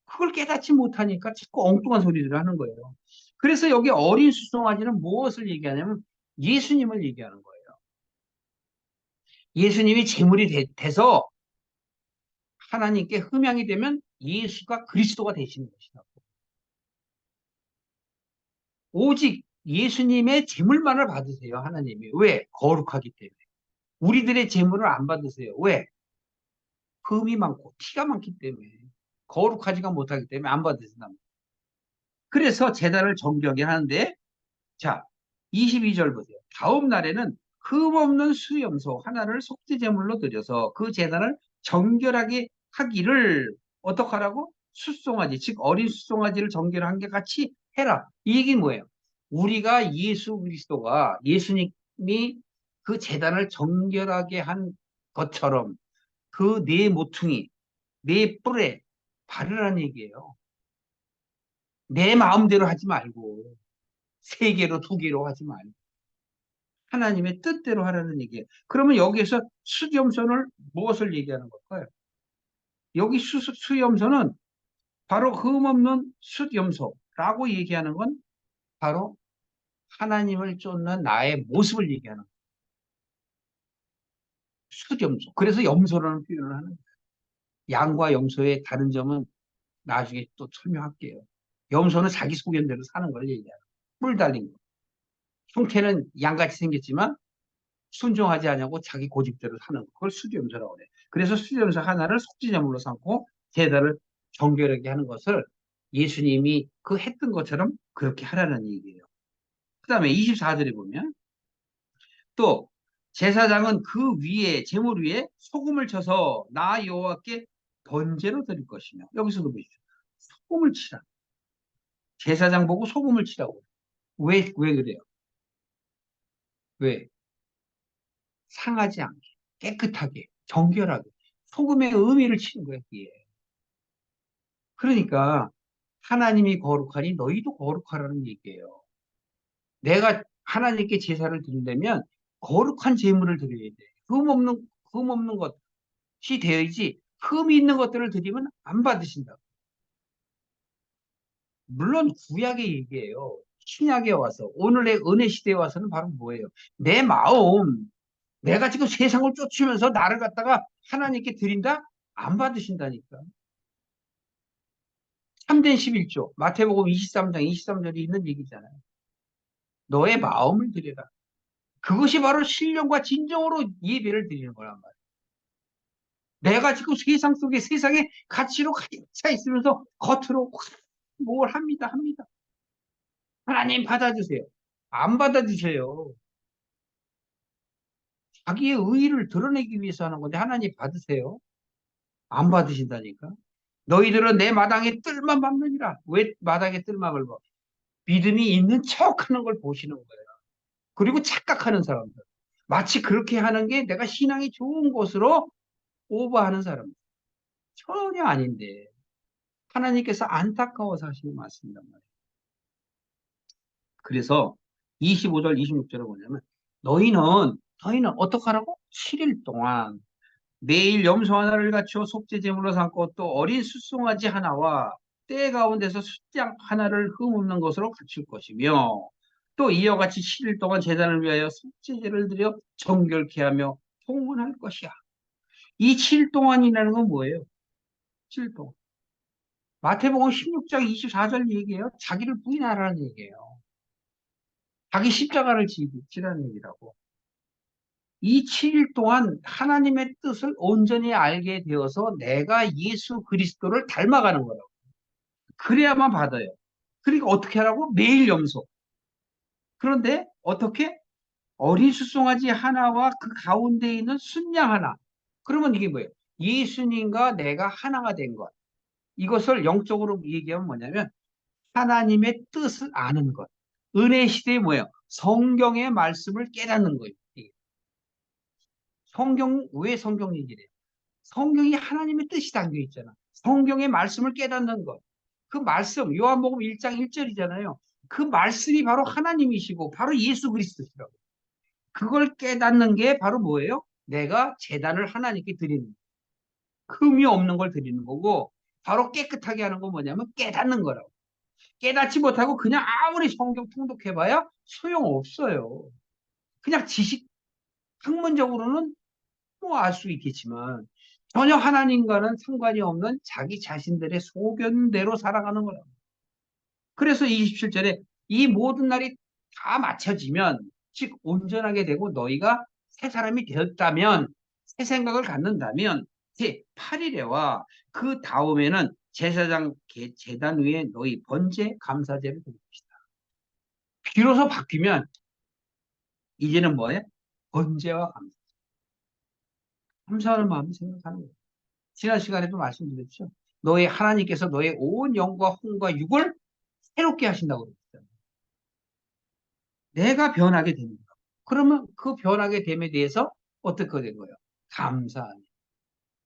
그걸 깨닫지 못하니까 자꾸 엉뚱한 소리들을 하는 거예요. 그래서 여기 어린 수송아지는 무엇을 얘기하냐면 예수님을 얘기하는 거예요. 예수님이 제물이 돼서 하나님께 흠양이 되면 예수가 그리스도가 되시는 것이라고. 오직 예수님의 제물만을 받으세요, 하나님이. 왜? 거룩하기 때문에. 우리들의 제물을 안 받으세요. 왜? 흠이 많고 티가 많기 때문에. 거룩하지가 못하기 때문에 안 받으신다. 그래서 제단을 정결하게 하는데, 자, 22절 보세요. 다음 날에는 흠없는 수염소 하나를 속죄 제물로 드려서 그 제단을 정결하게 하기를 어떻게 하라고? 숫송아지, 즉 어린 숫송아지를 정결한 게 같이 해라. 이 얘기는 뭐예요? 우리가 예수 그리스도가 예수님이 그 제단을 정결하게 한 것처럼 그 네 모퉁이, 네 뿔에 바르라는 얘기예요. 내 마음대로 하지 말고 세 개로 두 개로 하지 말고 하나님의 뜻대로 하라는 얘기예요. 그러면 여기에서 수염소는 무엇을 얘기하는 걸까요? 여기 수염소는 바로 흠없는 숫염소라고 얘기하는 건 바로 하나님을 쫓는 나의 모습을 얘기하는 거예요. 숫염소. 그래서 염소라는 표현을 하는 거예요. 양과 염소의 다른 점은 나중에 또 설명할게요. 염소는 자기 소견대로 사는 걸 얘기하는 거예요. 뿔 달린 거. 형태는 양같이 생겼지만 순종하지 않냐고 자기 고집대로 사는 거. 그걸 수렴서라고 그래. 그래서 수렴서 하나를 속죄제물로 삼고 제단을 정결하게 하는 것을 예수님이 그 했던 것처럼 그렇게 하라는 얘기예요. 그 다음에 24절에 보면 또 제사장은 그 위에 제물 위에 소금을 쳐서 나 여호와께 번제로 드릴 것이며 여기서도 보십시오. 소금을 치라. 제사장 보고 소금을 치라고. 왜 그래요? 왜? 상하지 않게, 깨끗하게, 정결하게. 소금의 의미를 치는 거예요, 그게. 그러니까 하나님이 거룩하니 너희도 거룩하라는 얘기예요. 내가 하나님께 제사를 드린다면 거룩한 제물을 드려야 돼. 흠없는 것이 되어야지 흠이 있는 것들을 드리면 안 받으신다. 물론 구약의 얘기예요. 신약에 와서 오늘의 은혜 시대에 와서는 바로 뭐예요? 내 마음, 내가 지금 세상을 쫓으면서 나를 갖다가 하나님께 드린다? 안 받으신다니까. 참된 11조, 마태복음 23장 23절이 있는 얘기잖아요. 너의 마음을 드려라. 그것이 바로 신령과 진정으로 예배를 드리는 거란 말이에요. 내가 지금 세상 속에 세상의 가치로 가득 차 있으면서 겉으로 뭘 합니다. 하나님 받아주세요. 안 받아주세요. 자기의 의의를 드러내기 위해서 하는 건데 하나님 받으세요. 안 받으신다니까. 너희들은 내 마당에 뜰만 밟느니라. 왜 마당에 뜰만 밟아? 믿음이 있는 척 하는 걸 보시는 거예요. 그리고 착각하는 사람들. 마치 그렇게 하는 게 내가 신앙이 좋은 것으로 오버하는 사람들. 전혀 아닌데. 하나님께서 안타까워서 하시는 말씀이란 말이에요. 그래서 25절, 26절을 보냐면 너희는 어떻게 하라고? 7일 동안 매일 염소 하나를 갖추어 속죄제물로 삼고 또 어린 숫송아지 하나와 때 가운데서 숫양 하나를 흠없는 것으로 갖출 것이며 또 이와 같이 7일 동안 제단을 위하여 속죄제를 드려 정결케 하며 봉헌할 것이야. 이 7일 동안이라는 건 뭐예요? 7일 동안. 마태복음 16장 24절 얘기예요. 자기를 부인하라는 얘기예요. 자기 십자가를 지라는 얘기라고. 이 7일 동안 하나님의 뜻을 온전히 알게 되어서 내가 예수 그리스도를 닮아가는 거라고. 그래야만 받아요. 그러니까 어떻게 하라고? 매일 염소. 그런데 어떻게? 어린 수송아지 하나와 그 가운데 있는 순양 하나. 그러면 이게 뭐예요? 예수님과 내가 하나가 된 것. 이것을 영적으로 얘기하면 뭐냐면 하나님의 뜻을 아는 것. 은혜 시대에 뭐예요? 성경의 말씀을 깨닫는 거예요. 왜 성경 얘기를 해요? 성경이 하나님의 뜻이 담겨 있잖아. 성경의 말씀을 깨닫는 것. 그 말씀, 요한복음 1장 1절이잖아요. 그 말씀이 바로 하나님이시고, 바로 예수 그리스도시라고. 그걸 깨닫는 게 바로 뭐예요? 내가 제단을 하나님께 드리는 거예요. 흠이 없는 걸 드리는 거고, 바로 깨끗하게 하는 건 뭐냐면 깨닫는 거라고. 깨닫지 못하고 그냥 아무리 성경 통독해봐야 소용없어요. 그냥 지식, 학문적으로는 뭐 알 수 있겠지만, 전혀 하나님과는 상관이 없는 자기 자신들의 소견대로 살아가는 거라고. 그래서 27절에 이 모든 날이 다 맞춰지면, 즉 온전하게 되고 너희가 새 사람이 되었다면, 새 생각을 갖는다면 제 8일에와 그 다음에는 제사장 제단 위에 너희 번제 감사제를 드릴 것이다. 비로소 바뀌면 이제는 뭐예요? 번제와 감사. 감사하는 마음이 생각하는 거예요. 지난 시간에도 말씀드렸죠. 너의 하나님께서 너의 온 영과 혼과 육을 새롭게 하신다고 그랬잖아요. 내가 변하게 됩니다. 그러면 그 변하게 됨에 대해서 어떻게 된 거예요? 감사하네.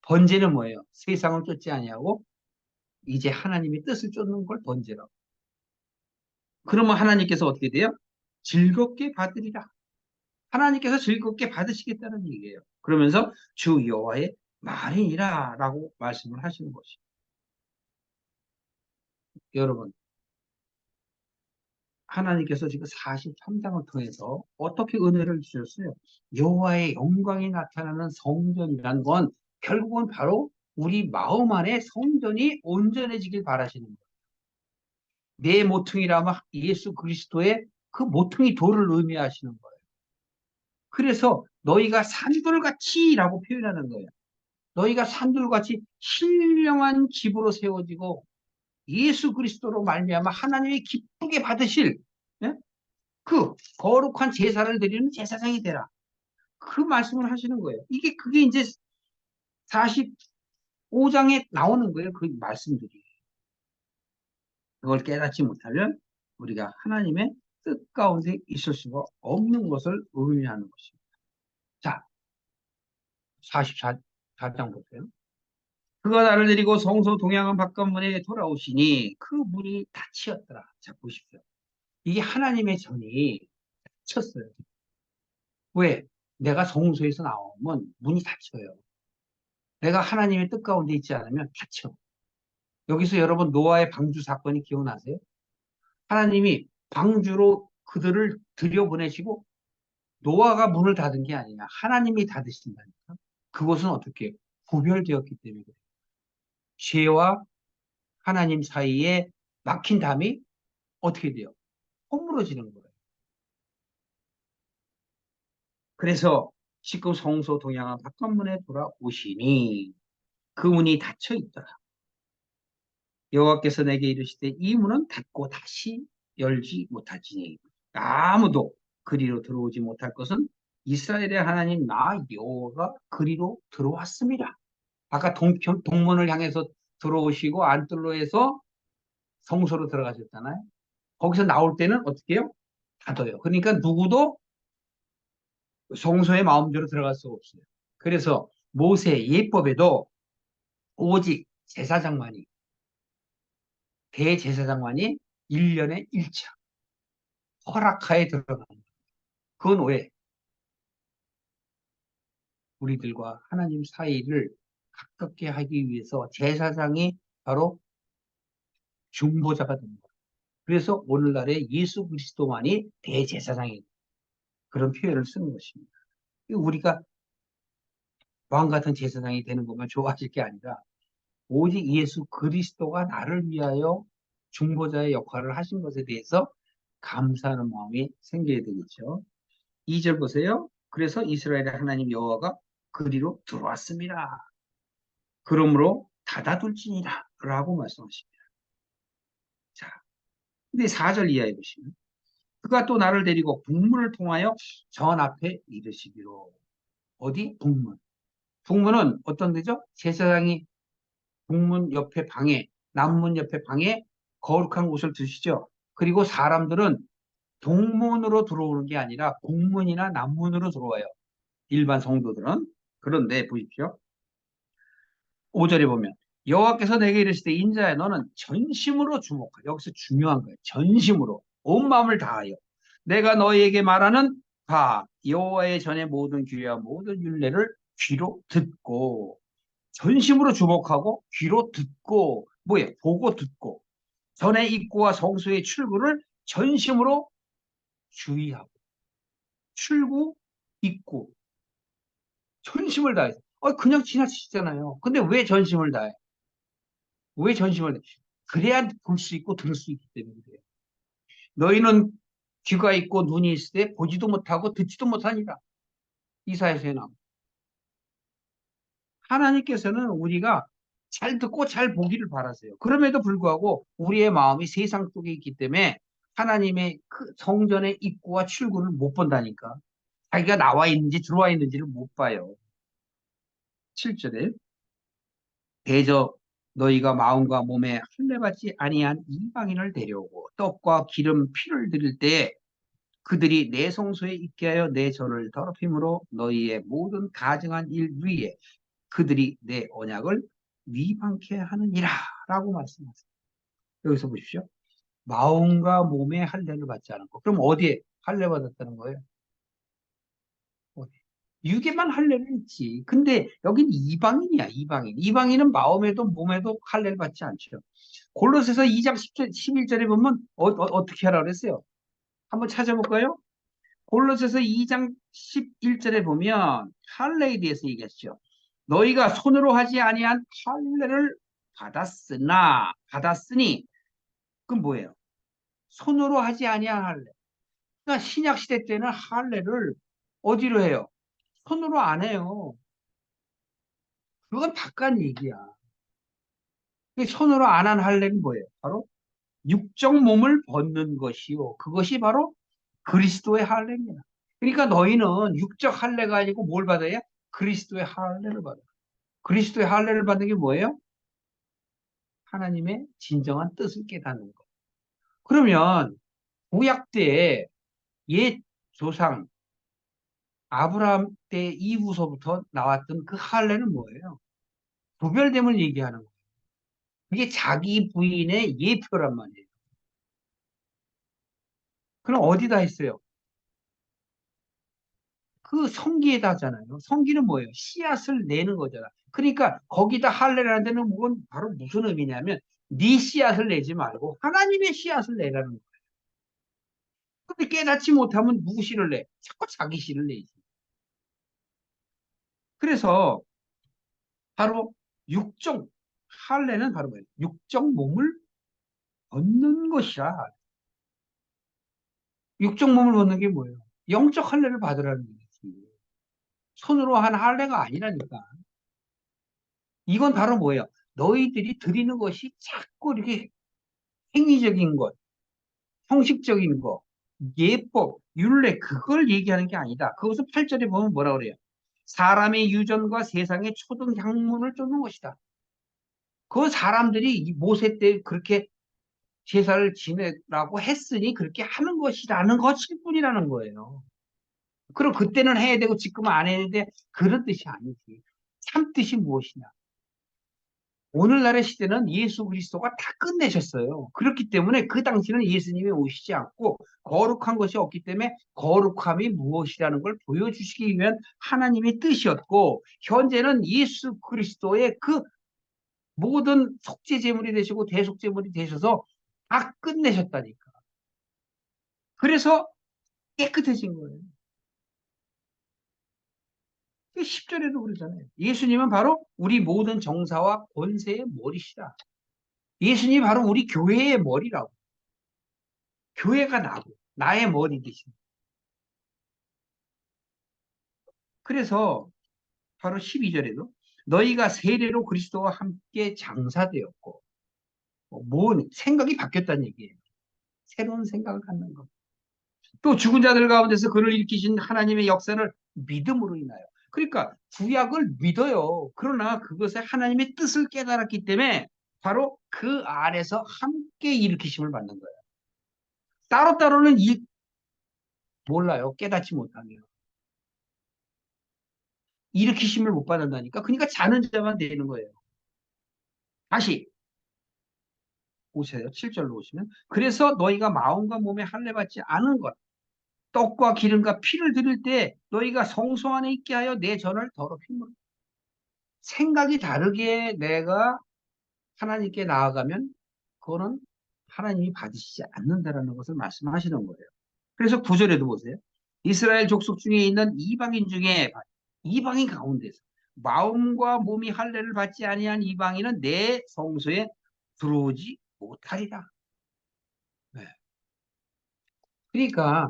번제는 뭐예요? 세상을 쫓지 아니하고 이제 하나님의 뜻을 쫓는 걸 번제라고. 그러면 하나님께서 어떻게 돼요? 즐겁게 받으리라. 하나님께서 즐겁게 받으시겠다는 얘기예요. 그러면서 주 여호와의 말이니라 라고 말씀을 하시는 것이죠. 여러분, 하나님께서 지금 43장을 통해서 어떻게 은혜를 주셨어요? 여호와의 영광이 나타나는 성전이란 건 결국은 바로 우리 마음 안에 성전이 온전해지길 바라시는 거예요. 내 모퉁이라면 예수 그리스도의 그 모퉁이 돌을 의미하시는 거예요. 그래서 너희가 산돌같이라고 표현하는 거예요. 너희가 산돌같이 신령한 집으로 세워지고 예수 그리스도로 말미암아 하나님이 기쁘게 받으실, 예? 그 거룩한 제사를 드리는 제사장이 되라. 그 말씀을 하시는 거예요. 그게 이제 45장에 나오는 거예요. 그 말씀들이. 그걸 깨닫지 못하면 우리가 하나님의 뜻 가운데 있을 수가 없는 것을 의미하는 것입니다. 자, 44장 보세요. 그가 나를 데리고 성소 동양은 바깥문에 돌아오시니 그 문이 닫히었더라. 자, 보십시오. 이게 하나님의 전이 닫혔어요. 왜? 내가 성소에서 나오면 문이 닫혀요. 내가 하나님의 뜻 가운데 있지 않으면 닫혀. 여기서 여러분 노아의 방주 사건이 기억나세요? 하나님이 방주로 그들을 들여보내시고 노아가 문을 닫은 게 아니라 하나님이 닫으신다니까. 그것은 어떻게 구별되었기 때문에 그래요. 죄와 하나님 사이에 막힌 담이 어떻게 돼요? 허물어지는 거예요. 그래서 지금 성소 동양한 바깥문에 돌아오시니 그 문이 닫혀 있더라. 여호와께서 내게 이르시되 이 문은 닫고 다시 열지 못할지니 아무도 그리로 들어오지 못할 것은 이스라엘의 하나님 나 여호와가 그리로 들어왔습니다. 아까 동문을 향해서 들어오시고 안뜰로 해서 성소로 들어가셨잖아요. 거기서 나올 때는 어떻게 해요? 닫아요. 그러니까 누구도 성소의 마음대로 들어갈 수가 없어요. 그래서 모세 예법에도 오직 제사장만이 대제사장만이 1년에 1차 허락하에 들어가는 거예요. 그건 왜? 우리들과 하나님 사이를 가깝게 하기 위해서 제사장이 바로 중보자가 된 거예요. 그래서 오늘날에 예수 그리스도만이 대제사장이 그런 표현을 쓰는 것입니다. 우리가 왕 같은 제사장이 되는 것만 좋아하실 게 아니라 오직 예수 그리스도가 나를 위하여 중보자의 역할을 하신 것에 대해서 감사하는 마음이 생겨야 되겠죠. 2절 보세요. 그래서 이스라엘의 하나님 여호와가 그리로 들어왔습니다. 그러므로 닫아둘지니라 라고 말씀하십니다. 자, 근데 4절 이하에 보시면 그가 또 나를 데리고 북문을 통하여 전 앞에 이르시기로. 어디? 북문. 북문은 어떤 데죠? 제사장이 북문 옆에 방에, 남문 옆에 방에 거룩한 곳을 두시죠. 그리고 사람들은 동문으로 들어오는 게 아니라 북문이나 남문으로 들어와요. 일반 성도들은. 그런데 보십시오. 5절에 보면 여호와께서 내게 이르시되 인자야 너는 전심으로 주목하라. 여기서 중요한 거예요. 전심으로 온 마음을 다하여 내가 너희에게 말하는 바 여호와의 전에 모든 규례와 모든 율례를 귀로 듣고 전심으로 주목하고 귀로 듣고 뭐예요? 보고 듣고 전의 입구와 성소의 출구를 전심으로 주의하고 출구 입구 전심을 다해서 그냥 지나치잖아요. 근데 왜 전심을 다해? 왜 전심을 다해? 그래야 볼 수 있고 들을 수 있기 때문에 그래요. 너희는 귀가 있고 눈이 있을 때 보지도 못하고 듣지도 못하니라. 이사야서에 나옵니다. 하나님께서는 우리가 잘 듣고 잘 보기를 바라세요. 그럼에도 불구하고 우리의 마음이 세상 속에 있기 때문에 하나님의 그 성전의 입구와 출구를 못 본다니까. 자기가 나와 있는지 들어와 있는지를 못 봐요. 7절에 대저 너희가 마음과 몸에 할례받지 아니한 이방인을 데려오고 떡과 기름 피를 드릴 때에 그들이 내 성소에 있게 하여 내 전을 더럽힘으로 너희의 모든 가증한 일 위에 그들이 내 언약을 위반케 하느니라 라고 말씀하세요. 여기서 보십시오. 마음과 몸에 할례를 받지 않았고 그럼 어디에 할례 받았다는 거예요? 어디? 육에만 할례를 했지. 근데 여긴 이방인이야, 이방인. 이방인은 마음에도 몸에도 할례를 받지 않죠. 골로새서 2장 11절에 보면 떻게 하라 그랬어요? 한번 찾아볼까요? 골로새서 2장 11절에 보면 할례에 대해서 얘기하시죠. 너희가 손으로 하지 아니한 할례를 받았으니 그건 뭐예요? 손으로 하지 아니한 할례. 그러니까 신약 시대 때는 할례를 어디로 해요? 손으로 안 해요. 그건 바깥 얘기야. 손으로 안 한 할례는 뭐예요? 바로 육적 몸을 벗는 것이요. 그것이 바로 그리스도의 할례입니다. 그러니까 너희는 육적 할례가 아니고 뭘 받아야? 그리스도의 할례를 받아. 그리스도의 할례를 받는 게 뭐예요? 하나님의 진정한 뜻을 깨닫는 것. 그러면 구약 때의 옛 조상 아브라함 때 이후서부터 나왔던 그 할례는 뭐예요? 구별됨을 얘기하는 거예요. 그게 자기 부인의 예표란 말이에요. 그럼 어디다 했어요? 그 성기에다 하잖아요. 성기는 뭐예요? 씨앗을 내는 거잖아. 그러니까 거기다 할례라는 데는 그건 바로 무슨 의미냐면 네 씨앗을 내지 말고 하나님의 씨앗을 내라는 거예요. 근데 깨닫지 못하면 누구 씨를 내? 자꾸 자기 씨를 내지. 그래서 바로 육적 할례는 바로 뭐예요? 육적 몸을 얻는 것이야. 육적 몸을 얻는 게 뭐예요? 영적 할례를 받으라는 거지. 손으로 한 할례가 아니라니까. 이건 바로 뭐예요? 너희들이 드리는 것이 자꾸 이렇게 행위적인 것, 형식적인 것, 예법, 율례 그걸 얘기하는 게 아니다. 그것을 8절에 보면 뭐라 그래요? 사람의 유전과 세상의 초등 학문을 쫓는 것이다. 그 사람들이 이 모세 때 그렇게 제사를 지내라고 했으니 그렇게 하는 것이라는 것일 뿐이라는 거예요. 그럼 그때는 해야 되고 지금은 안 해야 되는데 그런 뜻이 아니지. 참 뜻이 무엇이냐? 오늘날의 시대는 예수 그리스도가 다 끝내셨어요. 그렇기 때문에 그 당시는 예수님이 오시지 않고 거룩한 것이 없기 때문에 거룩함이 무엇이라는 걸 보여주시기 위한 하나님의 뜻이었고 현재는 예수 그리스도의 그 모든 속죄 제물이 되시고 대속제물이 되셔서 다 끝내셨다니까. 그래서 깨끗해진 거예요. 10절에도 그러잖아요. 예수님은 바로 우리 모든 정사와 권세의 머리시다. 예수님이 바로 우리 교회의 머리라고. 교회가 나고 나의 머리 되신. 그래서 바로 12절에도 너희가 세례로 그리스도와 함께 장사되었고 뭔 생각이 바뀌었다는 얘기예요. 새로운 생각을 갖는 것. 또 죽은 자들 가운데서 그를 일으키신 하나님의 역사를 믿음으로 인하여. 그러니까 구약을 믿어요. 그러나 그것에 하나님의 뜻을 깨달았기 때문에 바로 그 안에서 함께 일으키심을 받는 거예요. 따로따로는 몰라요. 깨닫지 못하면. 일으키심을 못 받는다니까. 그러니까 자는 자만 되는 거예요. 다시 오세요. 7절로 오시면. 그래서 너희가 마음과 몸에 할례 받지 않은 것, 떡과 기름과 피를 드릴 때 너희가 성소 안에 있게 하여 내 전을 더럽힘으로. 생각이 다르게 내가 하나님께 나아가면 그거는 하나님이 받으시지 않는다라는 것을 말씀하시는 거예요. 그래서 9절에도 보세요. 이스라엘 족속 중에 있는 이방인 중에 이방인 가운데서 마음과 몸이 할례를 받지 아니한 이방인은 내 성소에 들어오지 못하리라. 네. 그러니까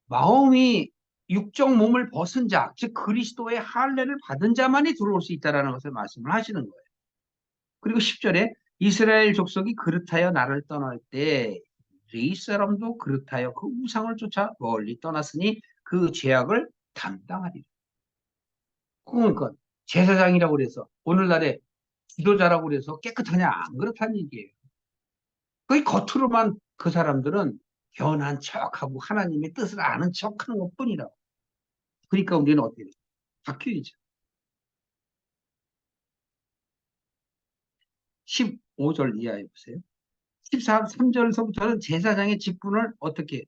마음이 육적 몸을 벗은 자, 즉 그리스도의 할례를 받은 자만이 들어올 수 있다라는 것을 말씀을 하시는 거예요. 그리고 10절에 이스라엘 족속이 그릇하여 나를 떠날 때 이 사람도 그릇하여 그 우상을 쫓아 멀리 떠났으니 그 죄악을 담당하리라. 그러니까 제사장이라고 그래서 오늘날에 지도자라고 그래서 깨끗하냐 안 그렇다는 얘기예요. 거의 겉으로만 그 사람들은 변한 척하고 하나님의 뜻을 아는 척하는 것뿐이라고. 그러니까 우리는 어떻게 돼요? 바뀌죠. 15절 이하에 보세요. 13절서부터는 제사장의 직분을 어떻게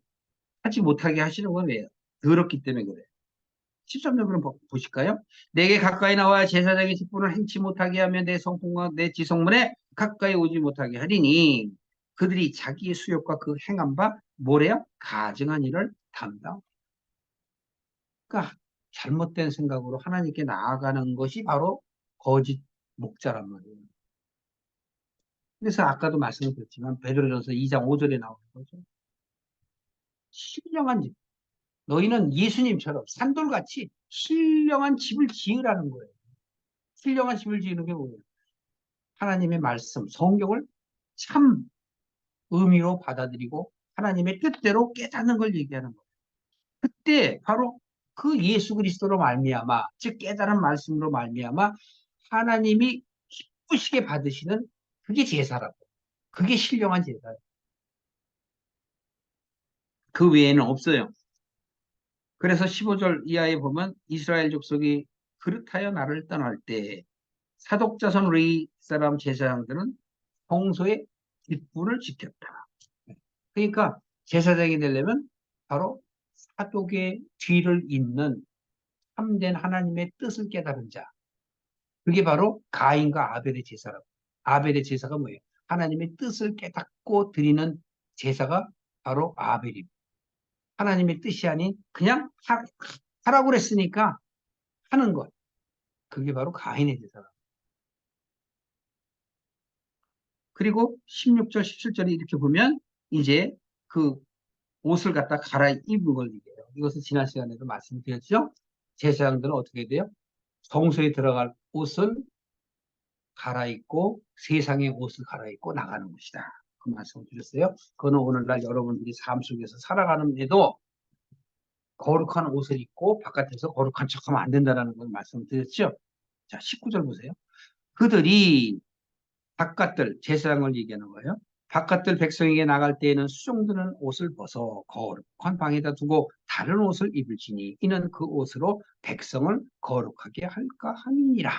하지 못하게 하시는 건 왜요? 더럽기 때문에 그래요. 13절 그럼 보실까요? 내게 가까이 나와 제사장의 직분을 행치 못하게 하면 내 성품과 내 지성문에 가까이 오지 못하게 하리니 그들이 자기의 수욕과 그 행한 바 뭐래요? 가증한 일을 담당. 그러니까 잘못된 생각으로 하나님께 나아가는 것이 바로 거짓 목자란 말이에요. 그래서 아까도 말씀드렸지만 베드로전서 2장 5절에 나오는 거죠. 신령한 집. 너희는 예수님처럼 산돌같이 신령한 집을 지으라는 거예요. 신령한 집을 지으는 게 뭐예요? 하나님의 말씀, 성경을 참 의미로 받아들이고 하나님의 뜻대로 깨닫는 걸 얘기하는 거예요. 그때 바로 그 예수 그리스도로 말미암아, 즉 깨달은 말씀으로 말미암아 하나님이 기쁘시게 받으시는 그게 제사라고. 그게 신령한 제사예요. 그 외에는 없어요. 그래서 15절 이하에 보면 이스라엘 족속이 그릇하여 나를 떠날 때 사독자손 레위 사람 제사장들은 성소의 뒷분을 지켰다. 그러니까 제사장이 되려면 바로 사독의 뒤를 잇는 참된 하나님의 뜻을 깨달은 자. 그게 바로 가인과 아벨의 제사라고. 아벨의 제사가 뭐예요? 하나님의 뜻을 깨닫고 드리는 제사가 바로 아벨입니다. 하나님의 뜻이 아닌 그냥 하라고 그랬으니까 하는 것. 그게 바로 가인의 제사다. 그리고 16절, 17절에 이렇게 보면 이제 그 옷을 갖다 갈아입은 걸 얘기해요. 이것은 지난 시간에도 말씀드렸죠. 제사장들은 어떻게 돼요? 성소에 들어갈 옷은 갈아입고 세상의 옷을 갈아입고 나가는 것이다. 그 말씀을 드렸어요. 그거는 오늘날 여러분들이 삶 속에서 살아가는 데도 거룩한 옷을 입고 바깥에서 거룩한 척하면 안 된다는 걸 말씀드렸죠. 자, 19절 보세요. 그들이 바깥들 제사장을 얘기하는 거예요. 바깥들 백성에게 나갈 때에는 수종드는 옷을 벗어 거룩한 방에다 두고 다른 옷을 입을지니 이는 그 옷으로 백성을 거룩하게 할까 함이니라.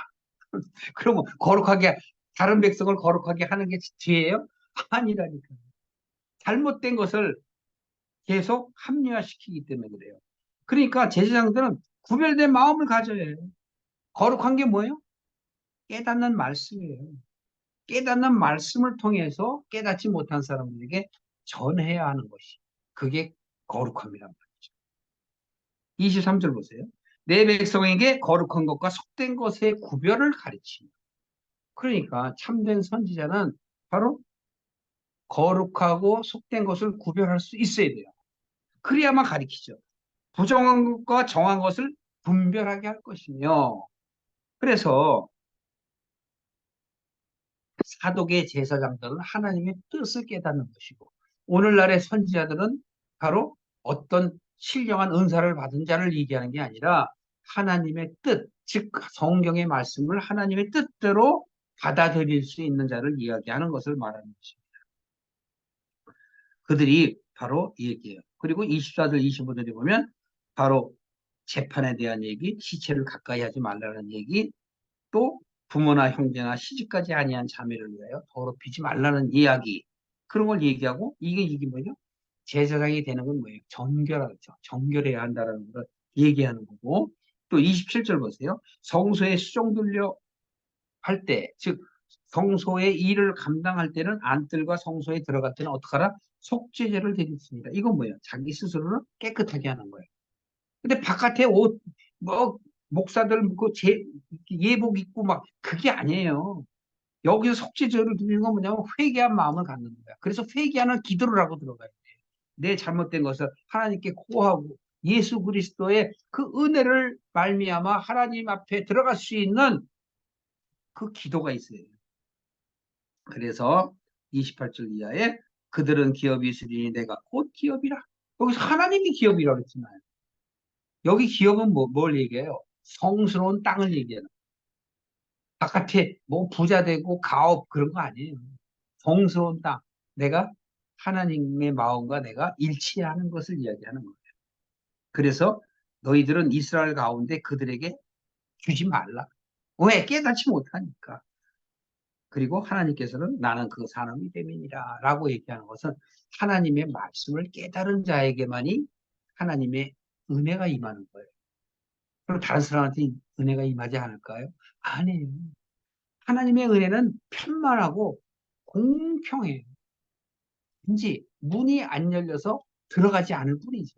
그러면 거룩하게 다른 백성을 거룩하게 하는 게 죄예요? 아니라니까. 잘못된 것을 계속 합리화시키기 때문에 그래요. 그러니까 제사장들은 구별된 마음을 가져야 해요. 거룩한 게 뭐예요? 깨닫는 말씀이에요. 깨닫는 말씀을 통해서 깨닫지 못한 사람들에게 전해야 하는 것이 그게 거룩함이란 말이죠. 23절 보세요. 내 백성에게 거룩한 것과 속된 것의 구별을 가르치며 그러니까 참된 선지자는 바로 거룩하고 속된 것을 구별할 수 있어야 돼요. 그래야만 가르치죠. 부정한 것과 정한 것을 분별하게 할 것이며 그래서 사독의 제사장들은 하나님의 뜻을 깨닫는 것이고 오늘날의 선지자들은 바로 어떤 신령한 은사를 받은 자를 얘기하는 게 아니라 하나님의 뜻, 즉 성경의 말씀을 하나님의 뜻대로 받아들일 수 있는 자를 이야기하는 것을 말하는 것입니다. 그들이 바로 이 얘기예요. 그리고 24절, 25절에 보면 바로 재판에 대한 얘기, 시체를 가까이 하지 말라는 얘기, 또 부모나 형제나 시집까지 아니한 자매를 위하여 더럽히지 말라는 이야기, 그런 걸 얘기하고, 이게 뭐죠? 제사장이 되는 건 뭐예요? 정결하죠. 정결해야 한다는 걸 얘기하는 거고, 또 27절 보세요. 성소에 수종 들려 할 때, 즉 성소의 일을 감당할 때는 안뜰과 성소에 들어갈 때는 어떡하라? 속죄제를 드렸습니다. 이건 뭐예요? 자기 스스로를 깨끗하게 하는 거예요. 근데 바깥에 옷, 뭐, 목사들, 예복 입고 막, 그게 아니에요. 여기서 속죄제를 드리는 건 뭐냐면 회개한 마음을 갖는 거야. 그래서 회개하는 기도를 하고 들어가요. 내 잘못된 것을 하나님께 고하고 예수 그리스도의 그 은혜를 말미암아 하나님 앞에 들어갈 수 있는 그 기도가 있어요. 그래서 28절 이하에 그들은 기업이 있으리니 내가 곧 기업이라. 여기서 하나님이 기업이라고 했잖아요. 여기 기업은 뭘 얘기해요? 성스러운 땅을 얘기해요. 바깥에 뭐 부자 되고 가업 그런 거 아니에요. 성스러운 땅. 내가 하나님의 마음과 내가 일치하는 것을 이야기하는 거예요. 그래서 너희들은 이스라엘 가운데 그들에게 주지 말라. 왜? 깨닫지 못하니까. 그리고 하나님께서는 나는 그 사람이 됨이니라 라고 얘기하는 것은 하나님의 말씀을 깨달은 자에게만이 하나님의 은혜가 임하는 거예요. 그럼 다른 사람한테 은혜가 임하지 않을까요? 아니에요. 하나님의 은혜는 편만하고 공평해요. 왠지 문이 안 열려서 들어가지 않을 뿐이죠.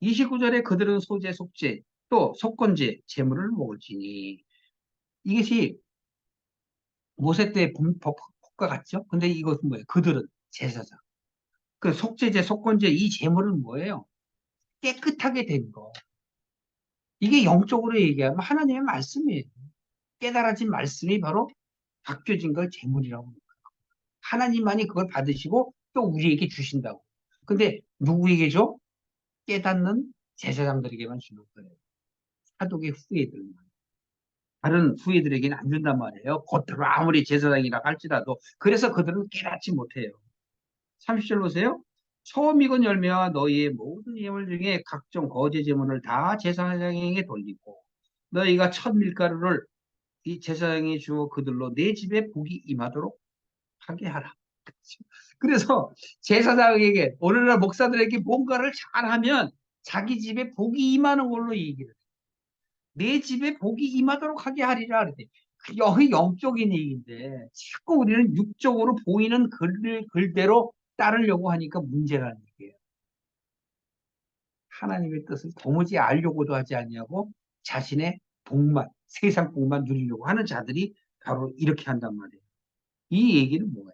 29절에 그들은 소재, 속죄, 또 속건제, 제물을 먹을지니 이것이 모세 때의 법과 같죠? 근데 이것은 뭐예요? 그들은 제사장. 그 속죄제, 속건제 이 제물은 뭐예요? 깨끗하게 된 거. 이게 영적으로 얘기하면 하나님의 말씀이에요. 깨달아진 말씀이 바로 바뀌어진 걸 제물이라고 합니다. 하나님만이 그걸 받으시고 또 우리에게 주신다고. 근데 누구에게 줘? 깨닫는 제사장들에게만 주는 거예요. 사독의 후예들만. 다른 후예들에게는 안 준단 말이에요. 겉으로 아무리 제사장이라 할지라도. 그래서 그들은 깨닫지 못해요. 30절 보세요. 처음 익은 열매와 너희의 모든 예물 중에 각종 거제 제물을 다 제사장에게 돌리고 너희가 첫 밀가루를 이 제사장이 주어 그들로 내 집에 복이 임하도록 하게 하라. 그래서 제사장에게 오늘날 목사들에게 뭔가를 잘하면 자기 집에 복이 임하는 걸로 얘기를 해요. 내 집에 복이 임하도록 하게 하리라 그랬대. 여기 영적인 얘기인데 자꾸 우리는 육적으로 보이는 글대로 따르려고 하니까 문제라는 얘기예요. 하나님의 뜻을 도무지 알려고도 하지 않냐고 자신의 복만, 세상 복만 누리려고 하는 자들이 바로 이렇게 한단 말이에요. 이 얘기는 뭐예요?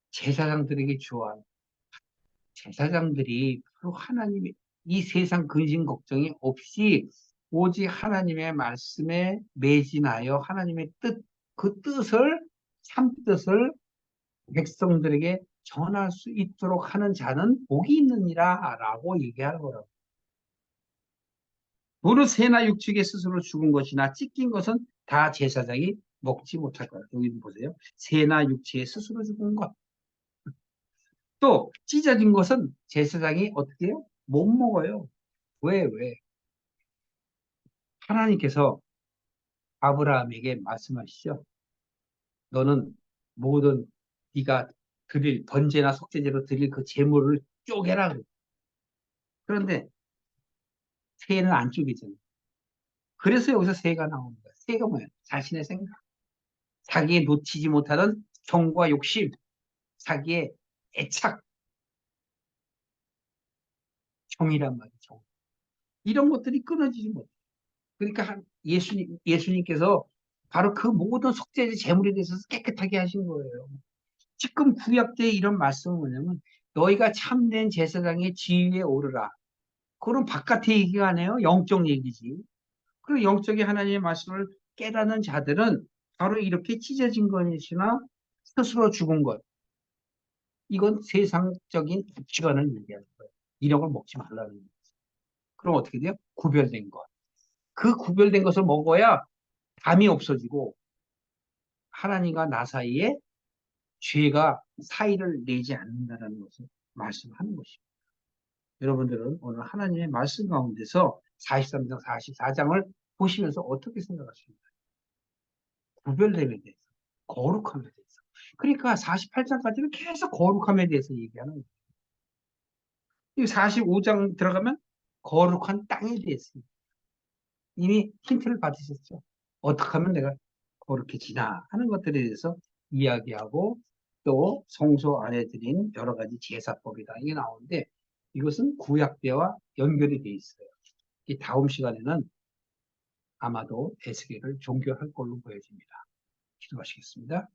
제사장들에게 주어한 제사장들이 바로 하나님의 이 세상 근심 걱정이 없이 오직 하나님의 말씀에 매진하여 하나님의 뜻, 그 뜻을, 참 뜻을 백성들에게 전할 수 있도록 하는 자는 복이 있느니라 라고 얘기하는 거라고. 무릇 새나 육축에 스스로 죽은 것이나 찢긴 것은 다 제사장이 먹지 못할 거라. 여기 보세요. 새나 육체에 스스로 죽은 것. 또 찢어진 것은 제사장이 어떻게 해요? 못 먹어요. 왜? 하나님께서 아브라함에게 말씀하시죠. 너는 모든 네가 드릴 번제나 속죄제로 드릴 그 제물을 쪼개라. 그런데 새는 안 쪼개잖아요. 그래서 여기서 새가 나오는 거예요. 새가 뭐예요? 자신의 생각. 자기의 놓치지 못하는 정과 욕심, 자기의 애착, 정이란 말이죠. 이런 것들이 끊어지지 못해요. 그러니까 예수님께서 바로 그 모든 속죄제 제물에 대해서 깨끗하게 하신 거예요. 지금 구약 때 이런 말씀은 뭐냐면 너희가 참된 제사장의 지위에 오르라. 그건 바깥의 얘기가 아니에요. 영적 얘기지. 그리고 영적인 하나님의 말씀을 깨닫는 자들은 바로 이렇게 찢어진 것이나 스스로 죽은 것. 이건 세상적인 가치관을 얘기하는 거예요. 이런 걸 먹지 말라는 거예요. 그럼 어떻게 돼요? 구별된 것. 그 구별된 것을 먹어야 담이 없어지고 하나님과 나 사이에 죄가 사이를 내지 않는다는 것을 말씀하는 것입니다. 여러분들은 오늘 하나님의 말씀 가운데서 43장, 44장을 보시면서 어떻게 생각하십니까? 구별됨에 대해서, 거룩함에 대해서. 그러니까 48장까지는 계속 거룩함에 대해서 얘기하는 거예요. 이 45장 들어가면 거룩한 땅에 대해서 이미 힌트를 받으셨죠. 어떻게 하면 내가 거룩해지나 하는 것들에 대해서 이야기하고 또 성소 안에 드린 여러 가지 제사법이다. 이게 나오는데 이것은 구약대와 연결이 돼 있어요. 이 다음 시간에는 아마도 에스겔을 종교할 걸로 보여집니다. 기도하시겠습니다.